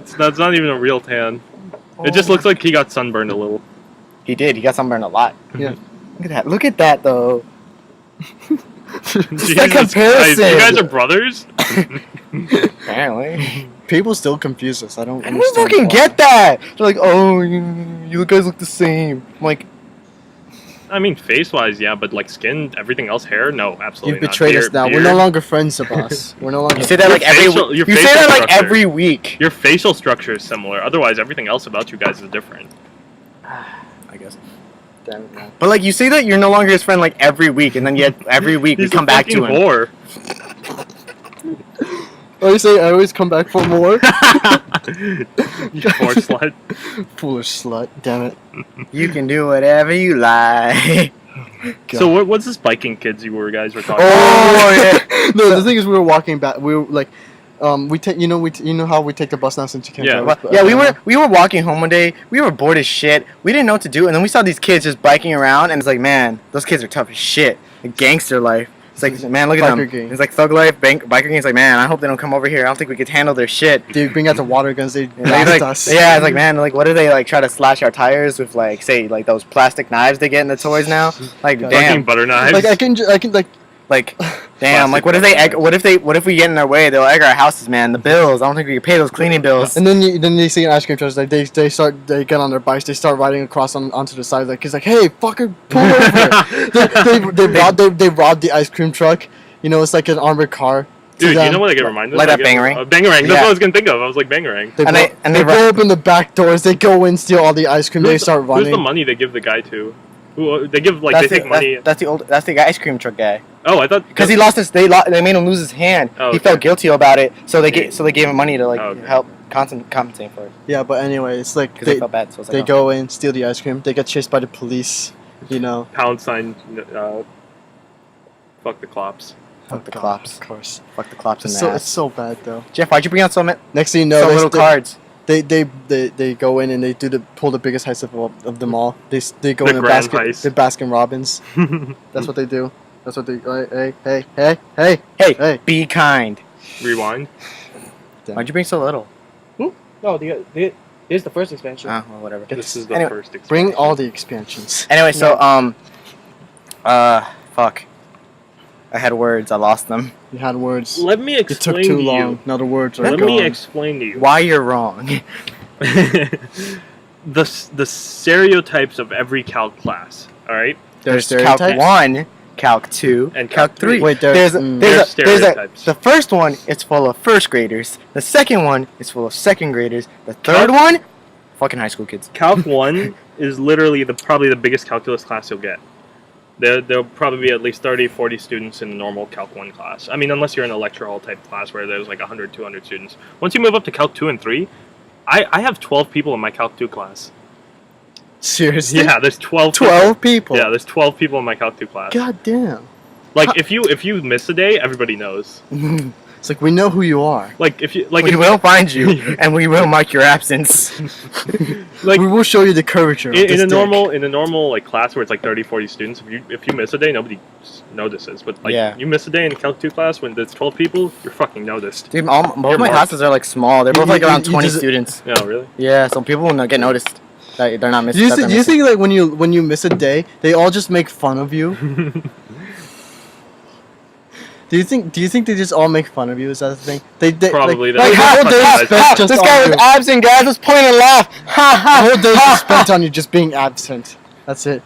tan. That's not even a real tan. It just looks like he got sunburned a little. He did. He got sunburned a lot. Yeah. Look at that. Look at that, though. Jesus that Christ, comparison. you guys are brothers? Apparently. People still confuse us. I don't I don't understand fucking why. get that. They're like, oh, you guys look the same. I'm like, I mean, face-wise, yeah, but like skin, everything else, hair, no, absolutely You've betrayed not. us now. We're Beard. no longer friends, Abbas. We're no longer. you say that Your like every facial- week. your You say facial that like structure. every week. Your facial structure is similar. Otherwise, everything else about you guys is different. I guess. Damn it, man. But like, you say that you're no longer his friend like every week, and then yet every week we He's come a back to fucking him. whore. Oh, you say I always come back for more? You whore slut. Foolish slut. Damn it. You can do whatever you like. So what's this biking kids you guys were talking about? Oh yeah. No, the thing is, we were walking back. We were like, we take. You know how we take the bus now since you can't. Yeah. drive. Yeah, we were walking home one day. We were bored as shit. We didn't know what to do, and then we saw these kids just biking around, and it's like, man, those kids are tough as shit. Like gangster life. It's like, man, look at Biker them. gang. It's like thug life, biker gang. It's like, man, I hope they don't come over here. I don't think we could handle their shit. They bring out the water guns. They And they, blast like, us. yeah, it's like, man, like, what do they like try to slash our tires with, like, say, like those plastic knives they get in the toys now? Like, Fucking Fucking damn, butter knives. Like I can like, damn, like, what if they, Plastic what if we get in their way? They'll egg our houses, man. The bills. I don't think we can pay those cleaning bills. And then they see an ice cream truck. Like they get on their bikes. They start riding across onto the side. Like he's like, hey, fucker, pull over. they robbed the ice cream truck. You know, it's like an armored car. to Dude, them. you know what I get reminded Like of? that Bangarang? Bangarang. That's Yeah. what I was gonna think of. I was like Bangarang. They And blow, they- and they they blow open the back doors. They go in, steal all the ice cream. They start Who's running. the money they give the guy to? Who they give like That's they take money? That's the ice cream truck guy. Oh, I thought Because he lost his, they made him lose his hand. Oh, He okay. felt guilty about it, so they gave him money to like Oh, okay. help compensate for it. Yeah, but anyway, it's like Because they they felt bad. So it's like, they oh. go in, steal the ice cream. They get chased by the police. You know. pound sign. Fuck the cops. Fuck the God, clops. Of course. Fuck the clops in It's the so ass. it's so bad though. Jeff, why'd you bring out some Next thing you know, little cards? they go in and they pull the biggest heist of them all. They go The in and grand heist. the Baskin Robbins. That's what they do. That's what they. Hey. Hey, Hey. be kind. Rewind. Damn. Why'd you bring so little? No, here's the first expansion. Ah, well, whatever. This is the Anyway, first. Expansion. Bring all the expansions. Anyway, so Fuck. I had words. I lost them. You had words. Let me It took explain too to long. you. Now the words are Let gone. me explain to you. Why you're wrong. the stereotypes of every calc class. All right. There's Calc stereotypes? 1, Calc 2, And Calc Calc 3. Wait, there's There's stereotypes. the first one is full of first graders. The second one is full of second graders. The third one, fucking high school kids. Calc 1 is literally probably the biggest calculus class you'll get. There'll probably be at least 30, 40 students in the normal Calc 1 class. I mean, unless you're in a lecture hall type class where there's like 100, 200 students. Once you move up to Calc 2 and 3, I have 12 people in my Calc 2 class. Seriously? Yeah, there's 12 12 people. Yeah, there's 12 people in my Calc 2 class. God damn. Like, if you miss a day, everybody knows. It's like, we know who you are. Like, if you... like, We will find you, and we will mark your absence. like, We will show you the curvature of in this a dick. normal like class where it's like 30, 40 students, if you miss a day, nobody notices. But like Yeah. you miss a day in Calc 2 class when there's 12 people, you're fucking noticed. Dude, both You're my marked. classes are like small. They're both You- like around you 20 just- students. No, really? Yeah, so people will not get noticed. That they're not missing. Do you, that they're do you missing. think like when you miss a day, they all just make fun of you? Do you think they just all make fun of you? Is that the thing? They Probably. Like, They the whole day fucking is spent just this on guy you. was absent, guys. Let's point and laugh. Ha The ha. whole day is spent on you just being absent. That's it.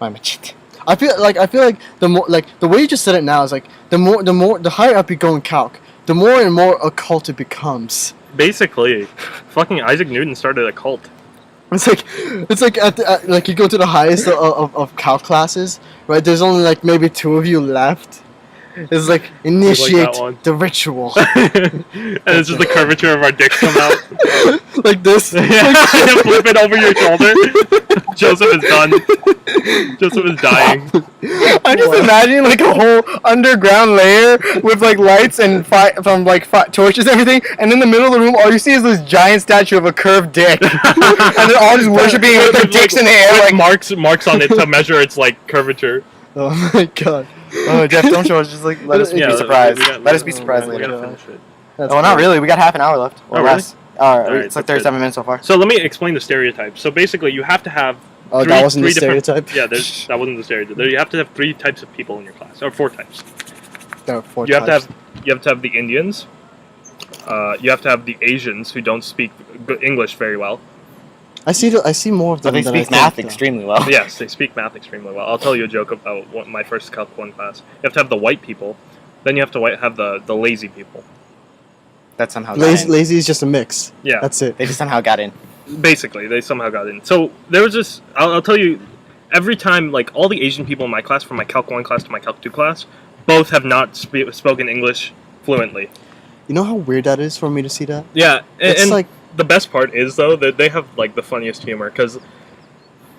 My machete. I feel like the more like the way you just said it now is like the higher up you go in calc, the more and more occult it becomes. Basically, fucking Isaac Newton started a cult. It's like like you go to the highest of calc classes, right? There's only like maybe 2 of you left. It's like initiate one. the ritual. And it's just the curvature of our dicks come out. Like this. Flip it over your shoulder. Joseph is done. Joseph is dying. I'm just imagining like a whole underground layer with like lights and torches and everything, and in the middle of the room, all you see is this giant statue of a curved dick, and they're all just worshiping with their dicks in the air, like marks on it to measure its like curvature. Oh my god. Oh, Jeff, don't show us. Just like let us be Yeah, surprised. we got- Let us be we surprised We later. gotta finish it. That's Oh, not cool. really. We got half an hour left. Or Oh, really? less. Alright, Alright, it's like that's 37 minutes so far. So let me explain the stereotypes. So basically, you have to have. Oh, three- that wasn't the three different- stereotype? Yeah, that wasn't the stereotype. You have to have 3 types of people in your class, or 4 types. There are 4 You have to types. have the Indians. You have to have the Asians who don't speak English very well. I see more of them But they than I speak think, math though. extremely well. Yes, they speak math extremely well. I'll tell you a joke about my first Calc 1 class. You have to have the white people, then you have to have the lazy people. That somehow got Lazy, in. lazy is just a mix. Yeah, That's it. They just somehow got in. basically, they somehow got in. So there was this. I'll tell you, every time, like all the Asian people in my class, from my Calc 1 class to my Calc 2 class, both have not spoken English fluently. You know how weird that is for me to see that? Yeah, It's and like the best part is though that they have like the funniest humor because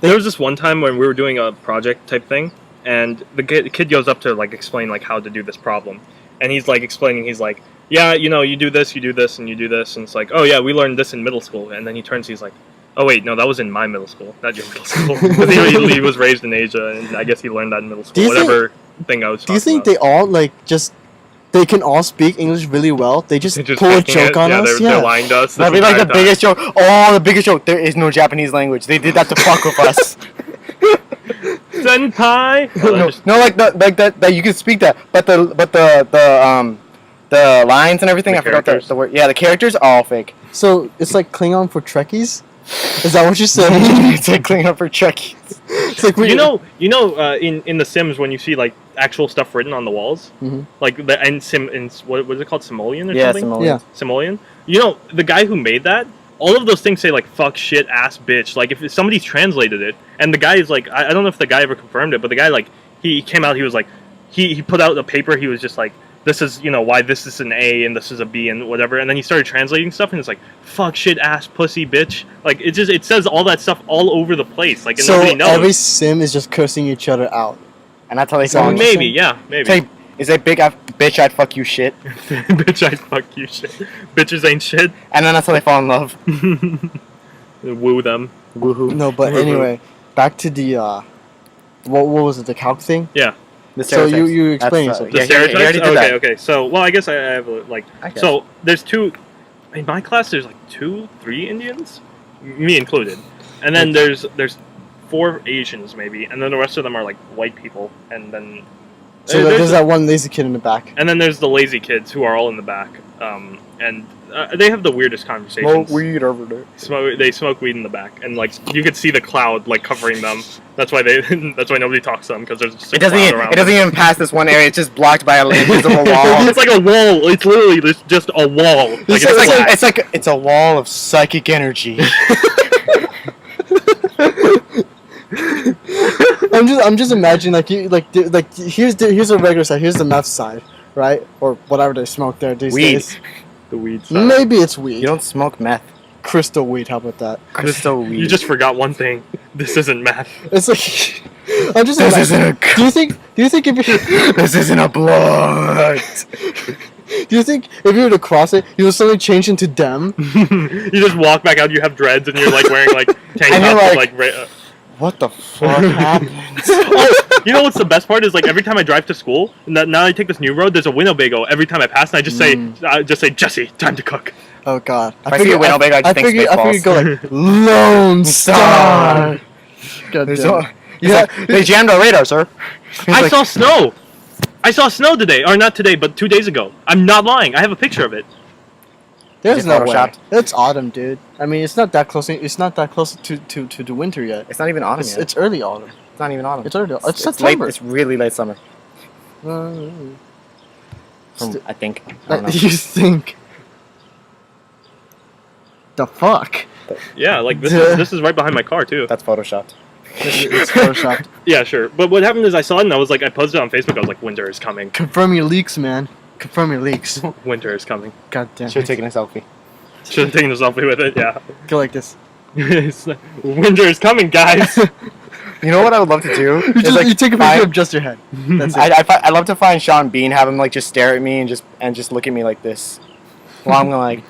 there was this one time when we were doing a project type thing, and the kid goes up to like explain like how to do this problem, and he's like explaining, he's like, yeah, you know, you do this, and you do this, and it's like, oh yeah, we learned this in middle school, and then he turns, he's like, oh wait, no, that was in my middle school, not your middle school, because he was raised in Asia, and I guess he learned that in middle Do school, you whatever thing I was. do you talking think about. they all like just they can all speak English really well? They just They're just pull a faking joke it. on Yeah, us? they're lying to us. That'd this be like the entire time. biggest joke. Oh, the biggest joke. There is no Japanese language. They did that to fuck with us. Senpai. Oh, No, no, like that you can speak that, but the lines and everything. The I forgot characters? the word. Yeah, the characters are all fake. So it's like Klingon for Trekkies? Is that what you're saying? It's like cleaning up for Chucky. It's like You know, in The Sims when you see like actual stuff written on the walls, Mhm. like the what is it called, Simoleon or Yeah, something? Simoleon. Yeah. Simoleon. You know, the guy who made that, all of those things say like fuck, shit, ass, bitch. Like if somebody's translated it, and the guy is like, I don't know if the guy ever confirmed it, but the guy like he came out, he was like, he put out a paper, he was just like, this is, you know, why this is an A and this is a B and whatever, and then he started translating stuff, and it's like fuck, shit, ass, pussy, bitch. Like it says all that stuff all over the place, like and so nobody knows. every sim is just cursing each other out. And that's how they So call me. Maybe, yeah, maybe. Say, is a big bitch? I'd fuck you shit. Bitch, I fuck you shit. Bitches ain't shit. And then that's how they fall in love. Woo them. Woohoo. No, but Mhm. anyway, back to the what was it, the calc thing? Yeah. The So you stereotypes. explain That's, yourself. The yeah, stereotypes? he already did okay, that. okay. So, well, I guess I have like. I guess. So there's 2. In my class, there's like 2, 3 Indians, me included, and then there's 4 Asians maybe, and then the rest of them are like white people, and then So there's that one lazy kid in the back. and then there's the lazy kids who are all in the back, and they have the weirdest conversations. Smoke weed over there. They smoke weed in the back, and like you could see the cloud like covering them. That's why that's why nobody talks to them, because there's just a cloud around. It doesn't even pass this one area. It's just blocked by an invisible wall. It's like a wall. It's literally just a wall. Like, It's a wall of psychic energy. I'm just imagining here's a regular side, here's the meth side, right, or whatever they smoke there these Weed. days. the weed side. Maybe it's weed. You don't smoke meth. Crystal weed. How about that? Crystal weed. You just forgot one thing. This isn't math. It's like I'm just. This imagining- isn't a. Do you think if you This isn't a blood. do you think if you were to cross it, you would suddenly change into them? You just walk back out. You have dreads, and you're like wearing like tank And you're tops. like- What the fuck happened? Oh, you know what's the best part is like every time I drive to school, and now I take this new road. There's a Winnebago every time I pass, and I just say Jesse, time to cook. Oh God! If I see a Winnebago, I just think figured Spaceballs. go like Lone Star. God There's damn. no- He's like, they jammed our radar, sir. He's I like, saw snow. I saw snow today, or not today, but 2 days ago. I'm not lying. I have a picture of it. There's Is it no way. photoshopped? It's autumn, dude. I mean, it's not that close. It's not that close to the winter yet. It's not even autumn yet. It's early autumn. It's not even autumn. It's early. It's late. September. It's really late summer. Uh, I think. I don't know. you think? The fuck? Yeah, like this Duh. is right behind my car too. That's photoshopped. It's photoshopped. Yeah, sure. But what happened is I saw it and I posted it on Facebook. I was like, winter is coming. Confirm your leaks, man. Confirm your leaks. Winter is coming. God damn. Should have it. taken a selfie. Should have taken a selfie with it. Yeah. Go like this. Winter is coming, guys. You know what I would love to do? You just you take a picture find- of just your head. That's it. I'd love to find Sean Bean, have him like just stare at me and just look at me like this, while I'm like,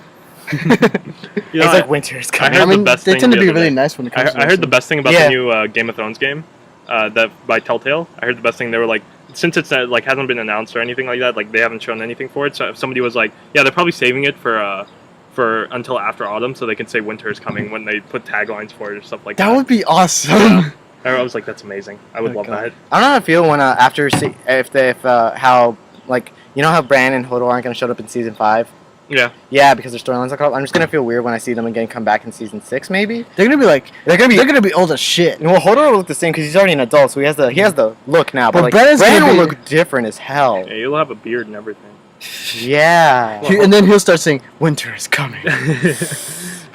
You know, it's like winter is coming. I I heard the mean, best they thing tend to the be other really day. nice when it comes to I heard the that best thing about Yeah. the new Game of Thrones game, that by Telltale. I heard the best thing. They were like, since it's like hasn't been announced or anything like that, like they haven't shown anything for it. So if somebody was like, yeah, they're probably saving it for until after autumn, so they can say winter is coming when they put taglines for it or stuff like that. That would be awesome. Yeah. I was like, that's amazing. I would Oh, love God. that. I don't know how I feel when how like you know how Bran and Hodor aren't gonna show up in season 5. Yeah. Yeah, because their storylines are cut off. I'm just gonna feel weird when I see them again come back in season 6, maybe. They're gonna be like, They're gonna be. old as shit. Well, Hodor will look the same because he's already an adult, so he has the look now. But But like, Bran's Bran gonna will be- look different as hell. Yeah, you'll have a beard and everything. Yeah. And then he'll start saying, "Winter is coming."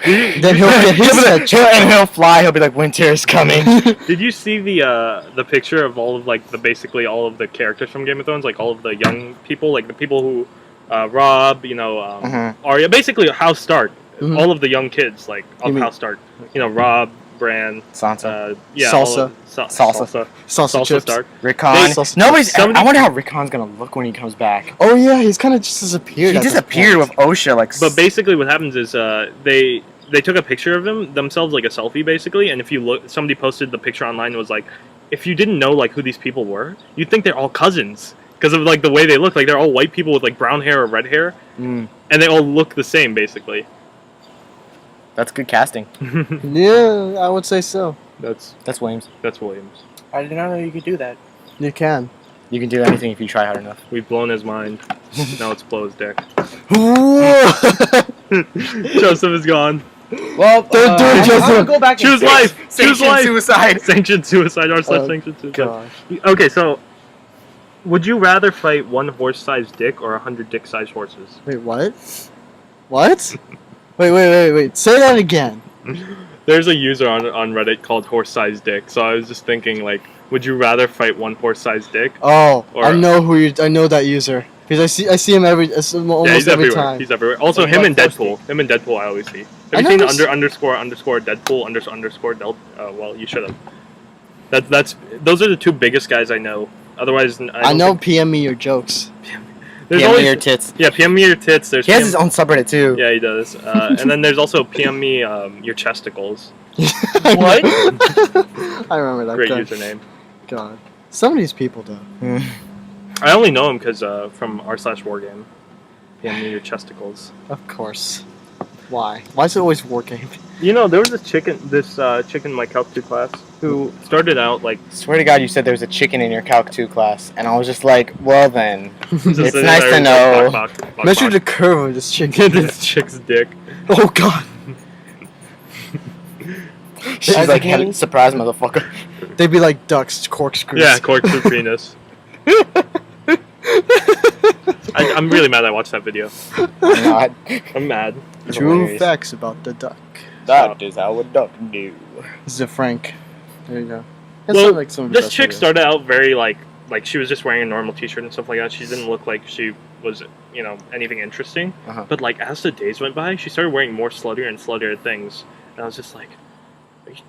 Then he'll get his head and he'll fly. He'll be like, "Winter is coming." Did you see the picture of all of like basically all of the characters from Game of Thrones, like all of the young people, like the people who Rob, Arya, basically House Stark, Mhm. all of the young kids like You of mean- House Stark, Rob, Bran, Sansa, yeah, Salsa. all of- Salsa. salsa chips. Stark. Rickon. They- Nobody's. somebody- I wonder how Rickon's gonna look when he comes back. Oh yeah, he's kind of just disappeared. He at this disappeared with point. OSHA. Like, But basically, what happens is they took a picture of themselves, like a selfie, basically. And if you look, somebody posted the picture online and was like, if you didn't know like who these people were, you'd think they're all cousins because of like the way they look. Like they're all white people with like brown hair or red hair, and they all look the same, basically. that's good casting. Yeah, I would say so. That's Williams. Williams. I did not know you could do that. You can. You can do anything if you try hard enough. We've blown his mind. Now it's blow his dick. Whoa! Joseph is gone. Well, Don't do it, I'm Joseph. gonna go back and Choose say- life. Choose life. Suicide. Sanctioned suicide or slash Oh, sanctioned suicide. Gosh. Okay, so would you rather fight one horse-sized dick or 100 dick-sized horses? Wait, what? What? Wait. Say that again. There's a user on Reddit called horse-sized dick. So I was just thinking, like, would you rather fight one horse-sized dick? Oh, Or- I know I know that user because I see him almost Yeah, he's every everywhere. time. He's everywhere. Also, What him about and Deadpool. Him and Deadpool, I always see. I Have you seen never s- underscore Deadpool underscore Del? Well, you should have. Those are the two biggest guys I know. Otherwise, I I don't know. think- PM me your jokes. There's PM always me your tits. yeah. PM me your tits. There's He has PM his own subreddit too. Yeah, he does. And then there's also PM me your chesticles. What? I remember that Great guy. username. God, some of these people though. I only know him because from r/wargame. PM me your chesticles. Of course. Why? Why is it always war game? You know, there was this chick in my Calc 2 class who started out like Swear to God, you said there was a chicken in your Calc 2 class, and I was just like, well then, just it's sitting nice there to and know. bok, Measure the bok. curve of this chicken. This chick's dick. Oh god. She's As like, in- surprise, motherfucker. They'd be like ducks, corkscrews. Yeah, corkscrew penis. I'm really mad I watched that video. I'm not. I'm mad. True Hilarious. facts about the duck. That is how a duck do. This is a Frank. There you go. That's Well, like some of the this best chick videos. started out very like she was just wearing a normal t-shirt and stuff like that. She didn't look like she was, anything interesting. Uh-huh. But like as the days went by, she started wearing more sluttier and sluttier things, and I was just like, Is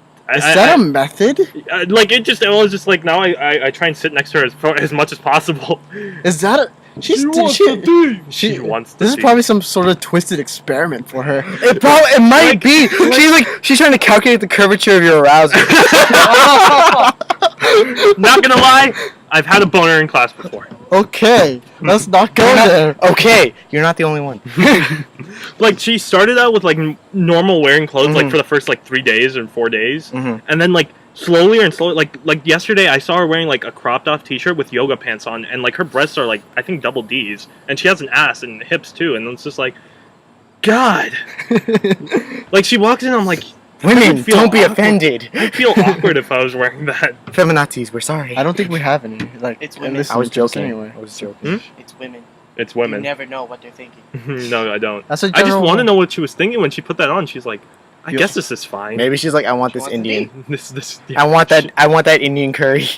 that a method? it was just like now I try and sit next to her as much as possible. Is that a... She wants to This is see. probably some sort of twisted experiment for her. It might be. She's trying to calculate the curvature of your arousal. Not gonna lie, I've had a boner in class before. Okay, let's not go there. Okay, you're not the only one. Like she started out with like normal wearing clothes like Mhm. for the first like 3 days or 4 days, Mhm. and then like slowly like yesterday I saw her wearing like a cropped off t-shirt with yoga pants on, and like her breasts are like I think double D's, and she has an ass and hips too, and it's just like, God, like she walks in, I'm like, Women, feel don't be awkward. offended. I'd feel awkward if I was wearing that. Feminazis, we're sorry. I don't think we have any. Like, It's in women. this I was instance joking. anyway. I was joking. It's women. It's You women. never know what they're thinking. No, I don't. That's a I just general want to rule. know what she was thinking when she put that on. She's like, I You- guess this is fine. Maybe she's like, I want She this wants to Indian. This. I want that Indian curry.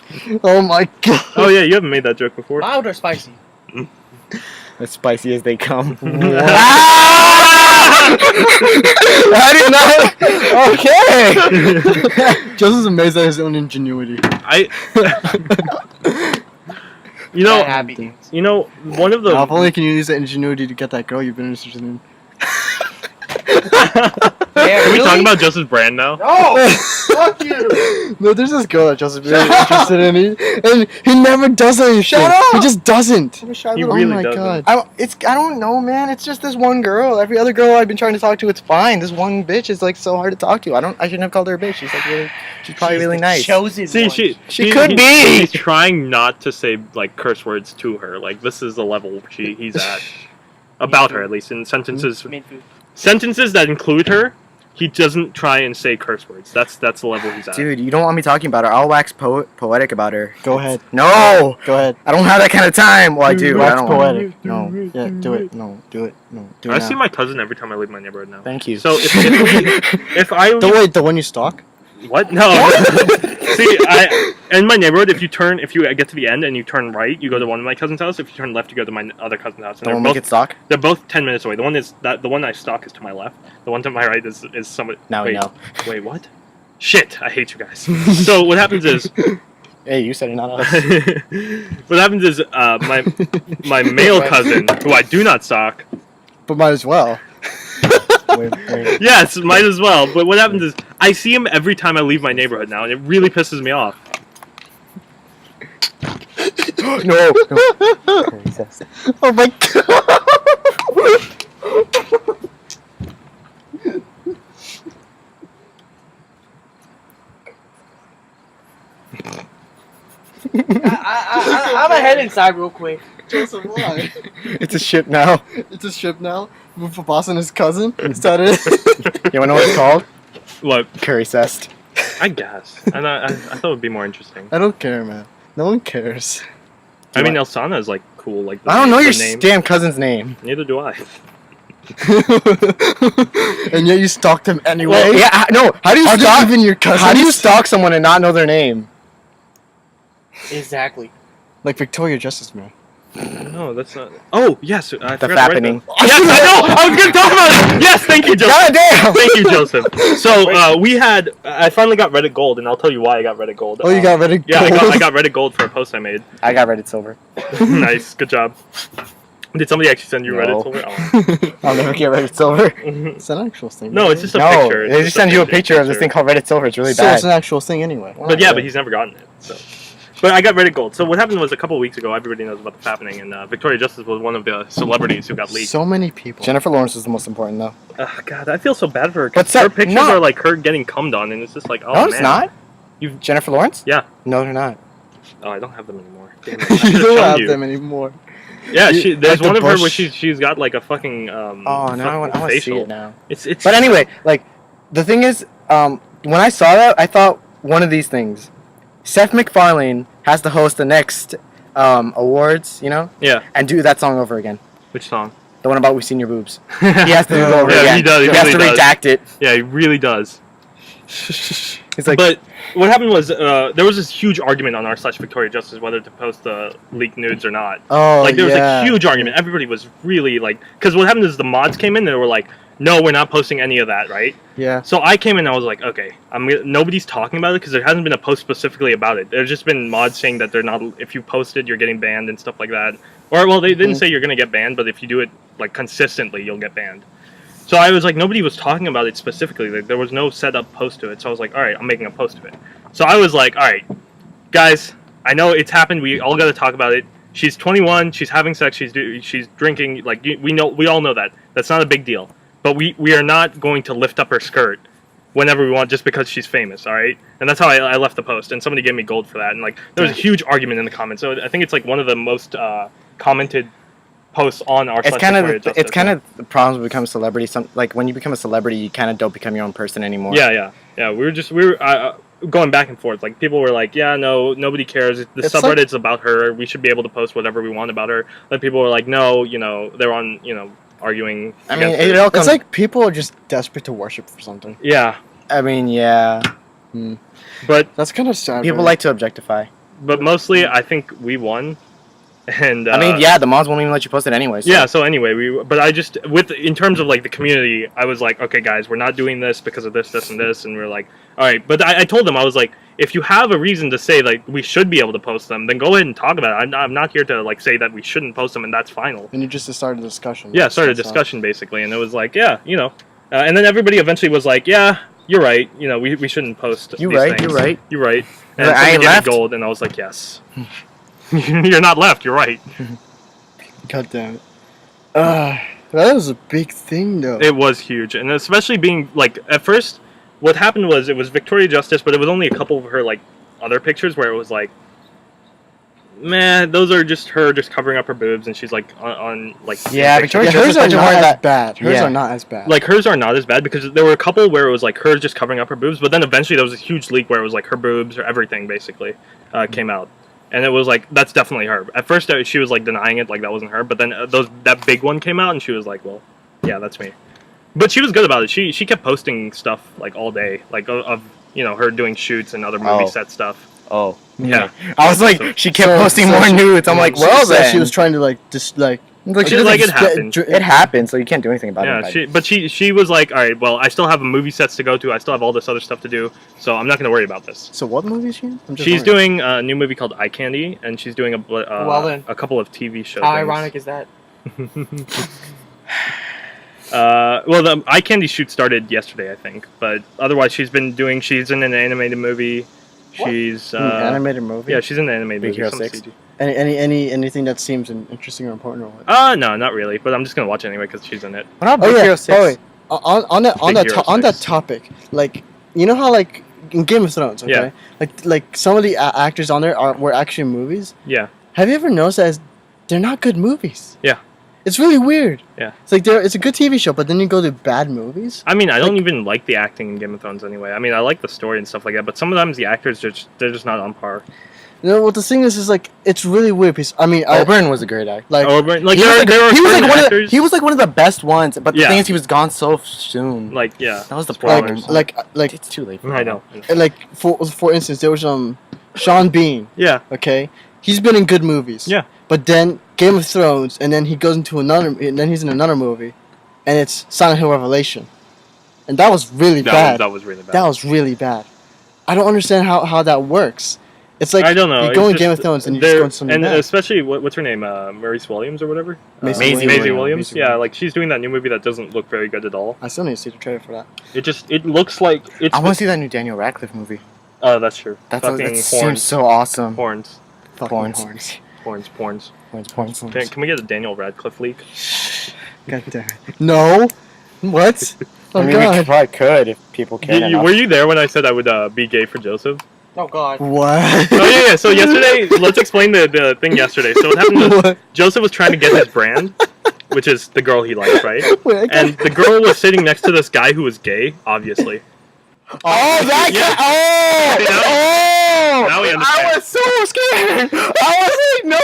Oh my god. Oh yeah, you haven't made that joke before. Mild or spicy? As spicy as they come. I did not. Okay. Joseph's amazed at his own ingenuity. I. You Bad know, happy things. one of the. Now, if only can you use that ingenuity to get that girl you've been interested in. Yeah, Can we talk really? about Joseph's brand now? No! Fuck you! No, there's this girl that Joseph's really interested in, and he never does anything. Shut up! He just doesn't. He Oh really my doesn't. god. I don't know, man. It's just this one girl. Every other girl I've been trying to talk to, it's fine. This one bitch is like so hard to talk to. I shouldn't have called her a bitch. She's like really, she's probably really nice. Chosen See, one. she could be. He's trying not to say like curse words to her. Like this is the level he's at. About her, at least in sentences that include her. He doesn't try and say curse words. That's the level he's at. Dude, you don't want me talking about her. I'll wax poetic about her. Go ahead. No! Go ahead. I don't have that kind of time. Well, I do. Wax I don't poetic. No. Yeah, do it. No, do it. No, do it. I now. see my cousin every time I leave my neighborhood now. Thank you. So if I Don't wait, the one you stalk? what no see in my neighborhood if you get to the end and you turn right you go to one of my cousin's house. If you turn left you go to my other cousin's house. And Don't make it stock. they're both 10 minutes away. The one I stalk is to my left. The one to my right is somebody. Now we know. Wait, what? Shit! I hate you guys. So what happens is, Hey, you said it, not us. what happens is, my male cousin, who I do not stalk. But might as well. Wait. Yes, might as well. But what happens is, I see him every time I leave my neighborhood now, and it really pisses me off. No. Oh my god. I'm gonna head inside real quick. Joseph, why? It's a ship now. It's a ship now. With a boss and his cousin. Is that it? You wanna know what it's called? What? Curry cest. I guess. And I thought it would be more interesting. I don't care, man. No one cares. I mean, Elsana is like cool. Like I don't know your name. damn cousin's name. Neither do I. And yet you stalked him anyway. Well, yeah, no. How do you Are they stalk? even your cousins? How do you stalk someone and not know their name? Exactly. Like Victoria Justice, man. No, that's not. Oh, yes. I The forgot to write fappening. that. Yes, I know. I was gonna talk about it. Yes, thank you, Joseph. God damn. Thank you, Joseph. So we had. I finally got Reddit Gold, and I'll tell you why I got Reddit Gold. Oh, you got Reddit Yeah, I Gold? got Reddit Gold for a post I made. I got Reddit silver. Nice, good job. Did somebody actually send you No. Reddit Silver? Oh. I'll never get Reddit silver. It's an actual thing. No, it's just a No, picture. they just send you a picture of this thing called Reddit silver. It's really So bad. it's an actual thing anyway. But yeah, but he's never gotten it. So. But I got Reddit gold. So what happened was a couple of weeks ago, everybody knows about this happening, and Victoria Justice was one of the celebrities who got leaked. So many people. Jennifer Lawrence is the most important though. God, I feel so bad for her. But Cause her pictures no. are like her getting cummed on, and it's just like, oh no, man. it's not. You've- Jennifer Lawrence? Yeah. No, they're not. Oh, I don't have them anymore. Damn it. I You should've don't shown have you. them anymore. Yeah, You- there's like the one of her where bush. she's got like a fucking Oh, now I want to see facial. it now. It's But anyway, like the thing is, when I saw that, I thought one of these things. Seth MacFarlane has to host the next awards, you know, Yeah. and do that song over again. Which song? The one about "We've Seen Your Boobs." He has to do it over Yeah, again. he does, he has really to does. redact it. Yeah, he really does. He's like, But what happened was there was this huge argument on r / Victoria Justice whether to post the leaked nudes or not. Oh, Like there was yeah. a huge argument. Everybody was really like, because what happened is the mods came in and they were like, no, we're not posting any of that, right? Yeah. So I came in and I was like, okay, nobody's talking about it because there hasn't been a post specifically about it. There's just been mods saying that they're not, if you post it, you're getting banned and stuff like that. Or, well, they didn't say you're going to get banned, but if you do it like consistently, you'll get banned. So I was like, nobody was talking about it specifically. Like, there was no set up post to it. So I was like, all right, I'm making a post of it. So I was like, all right, guys, I know it's happened. We all got to talk about it. She's 21. She's having sex. She's drinking. Like we all know that. That's not a big deal. But we are not going to lift up her skirt whenever we want just because she's famous. All right, and that's how I left the post. And somebody gave me gold for that. And like there was a huge argument in the comments. So I think it's like one of the most commented posts on our. it's kind of the problems with becoming a celebrity. Like when you become a celebrity, you kind of don't become your own person anymore. Yeah. We were going back and forth. Like people were like, yeah, no, nobody cares. The It's subreddit's about her. We should be able to post whatever we want about her. Then people were like, no, they're on, arguing. I mean, against it it. all It's comes. like people are just desperate to worship for something. Yeah, I mean, yeah. but That's kind of sad. People really. like to objectify. mostly I think we won. And I mean, yeah, the mods won't even let you post it anyway. So. Yeah, so anyway, but I just in terms of like the community, I was like, okay, guys, we're not doing this because of this, and this, and we're like, all right. But I told them, I was like, if you have a reason to say like we should be able to post them, then go ahead and talk about it. I'm not here to like say that we shouldn't post them, and that's final. And you just started a discussion. Yeah, started a That's all. discussion basically, and it was like, yeah, and then everybody eventually was like, yeah, you're right, we shouldn't post. You're these right, things. you're right. You're right. And But I somebody gave me left. gold, and I was like, yes. You're not left. You're right. God damn it. That was a big thing though. It was huge, and especially being like at first, what happened was it was Victoria Justice, but it was only a couple of her like other pictures where it was like, man, those are just her just covering up her boobs, and she's like on like Yeah, pictures. Victoria Yeah, hers Justice are actually not weren't as that- bad. Hers Yeah. are not as bad. Like hers are not as bad because there were a couple where it was like her just covering up her boobs, but then eventually there was a huge leak where it was like her boobs or everything basically came out, and it was like that's definitely her. At first she was like denying it, like that wasn't her, but then that big one came out and she was like, well, yeah, that's me. But she was good about it. She kept posting stuff like all day, like of her doing shoots and other movie Oh. set stuff. Oh. Yeah. I was like, So- she kept So- posting so more she- nudes. I'm like, She well said then. she was trying to like just like like, She's like, it happened. It happened, so you can't do anything about Yeah, it. she was like, all right, well, I still have movie sets to go to. I still have all this other stuff to do, so I'm not going to worry about this. So what movie is she in? I'm just She's wondering. doing a new movie called Eye Candy, and she's doing Well then. a couple of TV shows. How ironic is that? Well, the Eye Candy shoot started yesterday, I think, but otherwise she's in an animated movie. She's animated movie. yeah, she's in an animated Big movie. Hero some 6? CG. Anything that seems interesting or important or what? No, not really, but I'm just gonna watch it anyway because she's in it. What about Oh Big yeah. Hero 6? Oh wait. On Big Hero that 6. topic, like you know how like in Game of Thrones, okay? Yeah. Like some of the actors on there were actually in movies. Yeah, Have you ever noticed that they're not good movies? Yeah. It's really weird. Yeah. It's like it's a good TV show, but then you go to bad movies. I mean, I don't even like the acting in Game of Thrones anyway. I mean, I like the story and stuff like that, but sometimes the actors they're just not on par. You know what the thing is like it's really weird because I mean Oberyn was a great actor. like Like He was there are he was like certain one of the, actors, he was like one of the best ones, but the Yeah. thing is he was gone so soon. like yeah. that was the Spoilers. problem. like It's too late. For I that. know. like for instance there was Sean Bean. Yeah, Okay, he's been in good movies. Yeah. But then Game of Thrones, and then he goes into and then he's in another movie, and it's Silent Hill Revelation, and that was really bad. that was really bad. That was really bad. I don't understand how that works. It's like I don't know. you it's go in just- Game of Thrones and you just they're- go into something and bad. especially what's her name, Maurice Williams or whatever. Maisie Maisie Williams. Williams. Maisie Yeah, Williams. like she's doing that new movie that doesn't look very good at all. I still need to see the trailer for that. It looks like it's. I want to see that new Daniel Radcliffe movie. Oh, that's true. That Fucking seems horns. so awesome. Horns. Fucking Horns. horns. Horns. Points. Can we get a Daniel Radcliffe leak? God damn it. No. What? Oh I mean, we god. probably could if people cared enough. Were you there when I said I would be gay for Joseph? Oh God. What? Oh yeah. So yesterday, let's explain the thing yesterday. So what happened was What? Joseph was trying to get his brand, which is the girl he likes, right? Wait, I And the girl was sitting next to this guy who was gay, obviously. Oh, that Yeah. guy! See, Oh! now we understand. I was so scared! I was like, no!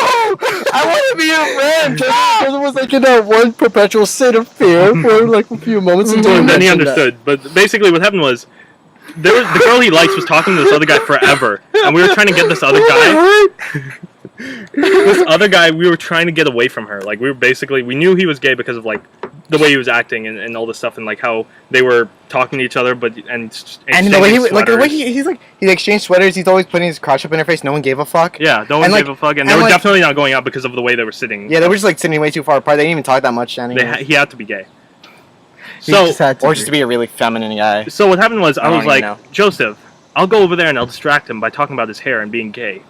I want to be your friend! Because it was like in that one perpetual state of fear for like a few moments until And then he mentioned that. understood. But basically, what happened was, the girl he likes was talking to this other guy forever, and we were trying to get this other guy. This other guy, we were trying to get away from her. Like we knew he was gay because of like the way he was acting and all this stuff, and like how they were talking to each other, And the way exchanging sweaters. he exchanged sweaters, he's always putting his crotch up in her face, no one gave a fuck. Yeah, no one And, like- gave a fuck, and they and, were like- definitely not going out because of the way they were sitting. Yeah, they were just like sitting way too far apart. They didn't even talk that much anyway. He had to be gay. He So just had to Or be. just to be a really feminine guy. So what happened was I I was don't like, even know. Joseph, I'll go over there and I'll distract him by talking about his hair and being gay.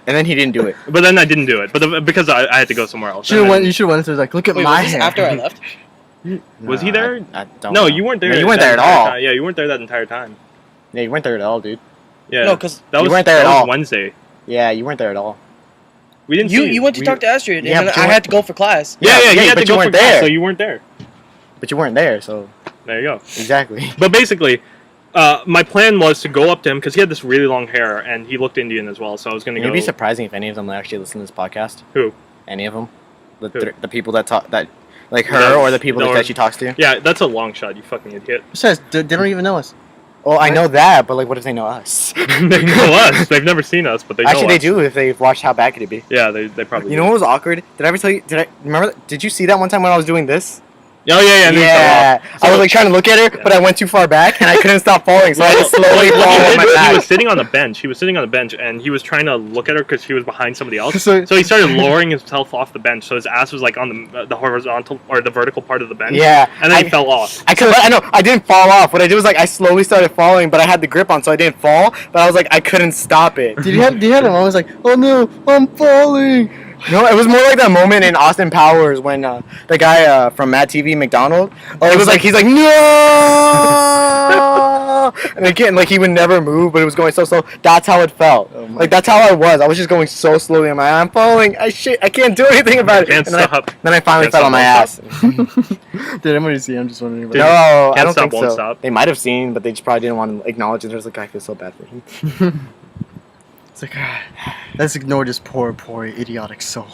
And then he didn't do it. But then I didn't do it, because I had to go somewhere else. You And then- should have went to like, look at Wait, my was this hair. after I left? Was he there? I don't No, know. you weren't there. No, you weren't that there at entire all. time. Yeah, you weren't there that entire time. Yeah, you weren't there at all, dude. Yeah. No, 'cause that you was, weren't there that at was all. Wednesday. Yeah, you weren't there at all. We didn't see You went to we- talk to Astrid, Yeah, and but then you I had to go for class. Yeah, Yeah, he had but to you go for weren't class, there. so you weren't there. But you weren't there, so There you go. exactly. But basically, my plan was to go up to him because he had this really long hair and he looked Indian as well. So I was gonna It'd go. be surprising if any of them actually listen to this podcast. Who? Any of them? Who? The people that talk that like her No, or the people no, that she talks to. Yeah, that's a long shot. You fucking idiot. Besides, they don't even know us. Well, I know that, but like, what if they know us? They know us. They've never seen us, but they know Actually, they us. do if they've watched How Bad Could It Be. Yeah, they probably. You do. know what was awkward? Did I ever tell you? Did I remember? Did you see that one time when I was doing this? Oh yeah, and then he fell off. I was like trying to look at her, but I went too far back and I couldn't stop falling, so I just slowly What he fall on did my was he was back. sitting on the bench. He was sitting on the bench, and he was trying to look at her because she was behind somebody else. So- So he started lowering himself off the bench, so his ass was like on the horizontal or the vertical part of the bench. Yeah, and then he fell off. I know. I didn't fall off. What I did was like I slowly started falling, but I had the grip on, so I didn't fall. But I was like I couldn't stop it. Did you have a moment? I was like, oh no, I'm falling. No, it was more like that moment in Austin Powers when the guy from Mad TV McDonald. It was like he's like no, and again like he would never move, but it was going so slow. That's how it felt. Oh my Like that's how I was. I was just going so slowly. I'm falling. I can't do anything about it. Can't And then stop. then I finally Can't fell on my ass. stop, Did anybody see? I'm just wondering. Did- No, I Can't don't stop, think won't so. stop. They might have seen, but they just probably didn't want to acknowledge it. There's like I feel so bad for him. It's like, let's ignore this poor, idiotic soul.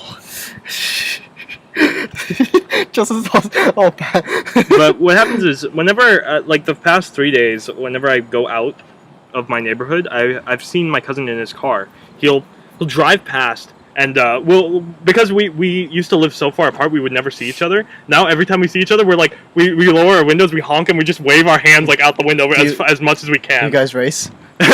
Just all bad. But what happens is whenever, like the past 3 days, whenever I go out of my neighborhood, I've seen my cousin in his car. He'll drive past. And because we used to live so far apart, we would never see each other. Now every time we see each other, we're like we lower our windows, we honk, and we just wave our hands like out the window as much as we can. You guys race?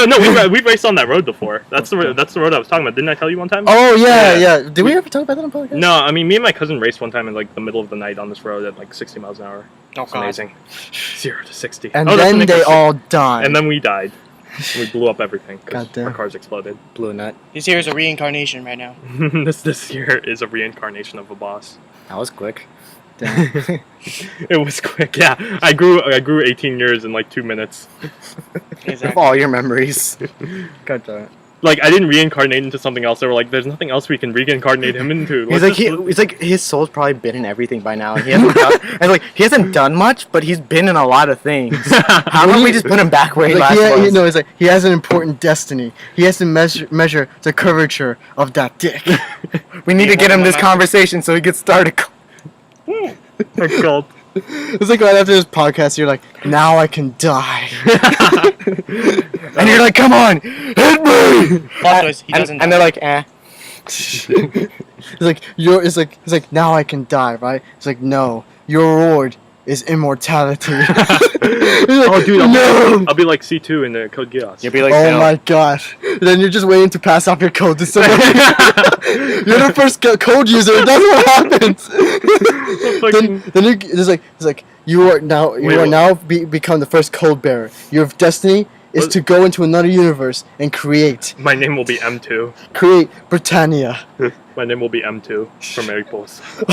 No, we've raced on that road before. That's the road I was talking about. Didn't I tell you one time? Oh yeah, Yeah. yeah. Did we ever talk about that on podcast? No, I mean me and my cousin raced one time in like the middle of the night on this road at like 60 miles an hour. Oh It's God. amazing. 0 to 60. And Oh, that's then when they got all died. sick. And then we died. We blew up everything because Goddamn. our cars exploded. Blue nut. This here is a reincarnation right now. This year is a reincarnation of a boss. That was quick. Damn. It was quick. Yeah, I grew 18 years in like 2 minutes. Of Exactly. all your memories. God damn it. Like I didn't reincarnate into something else. They were like, "There's nothing else we can reincarnate him into." He's Let's like just- he's like his soul's probably been in everything by now. And he hasn't done, and like he hasn't done much, but he's been in a lot of things. How about we just put him back where he Like, last was? it's like he has an important destiny. He has to measure the curvature of that dick. We need to get him this conversation so he gets started. It's called. It's like right after this podcast, you're like, now I can die. And you're like, come on, hit me! Plot twist, he doesn't And they're like, eh. It's like it's like now I can die, right? It's like no, your reward is immortality. Oh, dude, I'll be like C2 in the Code Geass. You'll be like, Oh no. my gosh! Then you're just waiting to pass off your code to someone. You're the first code user. That's what happens. then it's like you are now Wait, what? become the first code bearer. Your destiny is What? to go into another universe and create My name will be M2. Britannia. My name will be M2 from Mary Post. Wait,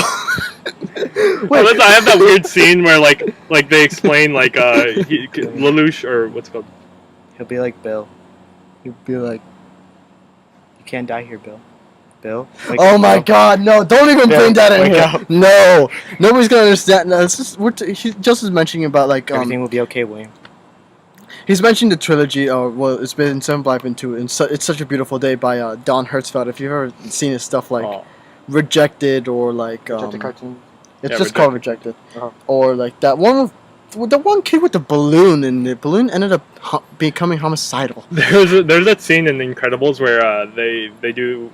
I have that weird scene where like they explain like Lelouch or what's it called. He'll be like Bill. you'd be like, You can't die here, Bill. Bill. Wake oh up, my Bill. God, no! Don't even Bill, bring that in wake here. up. No, nobody's gonna understand. No, it's just he just was mentioning about like Everything will be okay, William. he's mentioning the trilogy. Well, it's been 7 Life and 2. And it's such a beautiful day by Don Hertzfeld. If you've ever seen his stuff like Oh. Rejected or like Just a cartoon. it's Yeah, just called Rejected, Uh-huh. or like that one with the one kid with the balloon, and the balloon ended up becoming homicidal. There's that scene in The Incredibles where they do,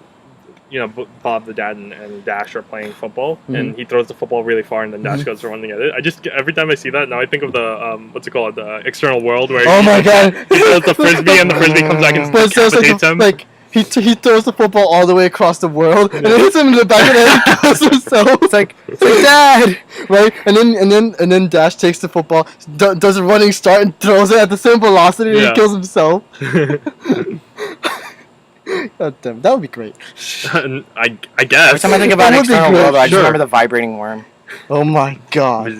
you know, Bob the dad and Dash are playing football, and he throws the football really far, and then Dash goes to run to get it. I just every time I see that now I think of the what's it called, the External World, where Oh my God! he throws the frisbee and the frisbee comes back and But so decapitates him. like he throws the football all the way across the world, and it hits him in the back of the head and kills himself. It's like Dad, right? And then Dash takes the football, does a running start, and throws it at the same velocity, and Yeah. he kills himself. God damn, that would be great. I guess. Every time I think about That an would be external great, world, I just sure. remember the vibrating worm. Oh my God!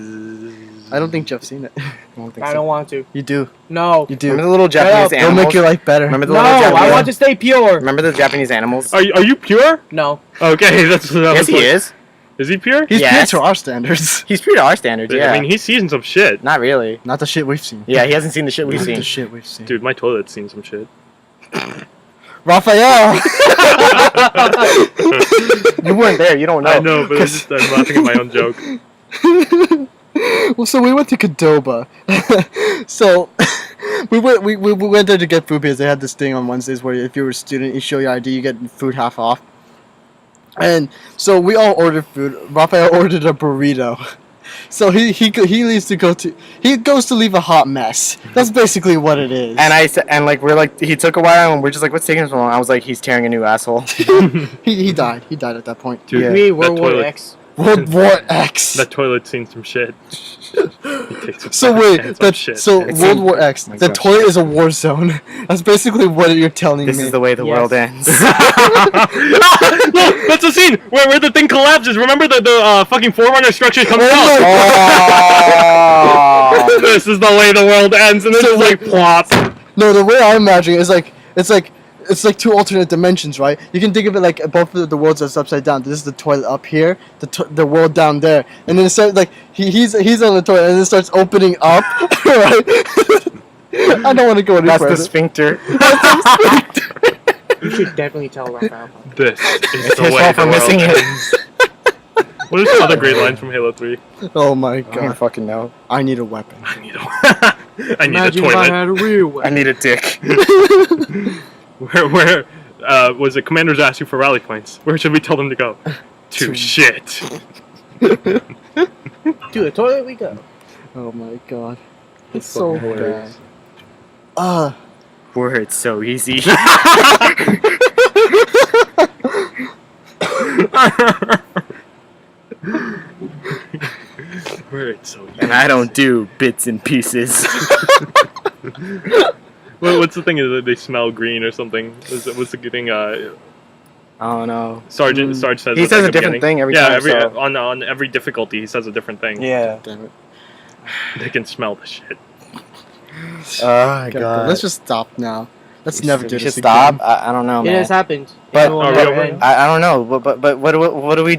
I don't think Jeff's seen it. I don't think I so. don't want to. You do. No. You do. Remember the little Shut Japanese up. They'll animals? make your life better. Remember the No, little Japanese I want to stay pure. Remember the Japanese animals? Are you pure? No. Okay, that's Yes, he is. Is he pure? He's Yes. pure to our standards. He's pure to our standards, yeah. I mean, he's seen some shit. Not really. Not the shit we've seen. Yeah, he hasn't seen the shit we've Not seen. the shit we've seen. Dude, my toilet's seen some shit. Raphael. You weren't there, you don't know. I know, but I'm laughing at my own joke. Well, so we went to Cadoba. So we went there to get food because they had this thing on Wednesdays where if you were a student, you show your ID, you get food half off. And so we all ordered food. Raphael ordered a burrito. So he leaves to go to he goes to leave a hot mess. That's basically what it is. And I said, and like we're like, he took a while, and we're just like, what's taking so long? I was like, he's tearing a new asshole. he died. He died at that point. Dude, Yeah. Me, that World War toilet- X. World War X. That toilet's seen some shit. He takes a So fucking wait, chance on shit. It's World in- War X. my The gosh. toilet is a war zone. That's basically what you're telling This me. is the way the Yes. world ends. No, that's the scene where the thing collapses. Remember the fucking Forerunner structure comes Oh out. my Oh. This is the way the world ends, and it's So just like plop. No, the way I imagine it is it's like two alternate dimensions, right? You can think of it like both of the worlds are upside down. This is the toilet up here, the world down there, and then it starts like he's on the toilet, and it starts opening up, right? I don't want to go any That's further. the sphincter. You should definitely tell Raphael. This is It's the his way fault the for world missing it. ends. What is the other great line from Halo 3? Oh my I don't God! fucking know. I need a weapon. I need a Imagine if I toilet. had a real one. I need a dick. Where was it? Commanders ask you for rally points. Where should we tell them to go? To shit. To the toilet we go. Oh my God! It's That's so fucking bad. hilarious. Words so easy. Where it's so easy. And I don't do bits and pieces. What's the thing? Is that they smell green or something? What's the thing? I don't know. Sarge says. He at says the a different beginning. thing every yeah, time, so- on every difficulty he says a different thing. Yeah. Damn it! They can smell the shit. Oh my Okay, god. let's just stop now. Let's never do We this should stop. again. I don't know, It man. has happened. But- It will Are we never over? end. I don't know. But what do we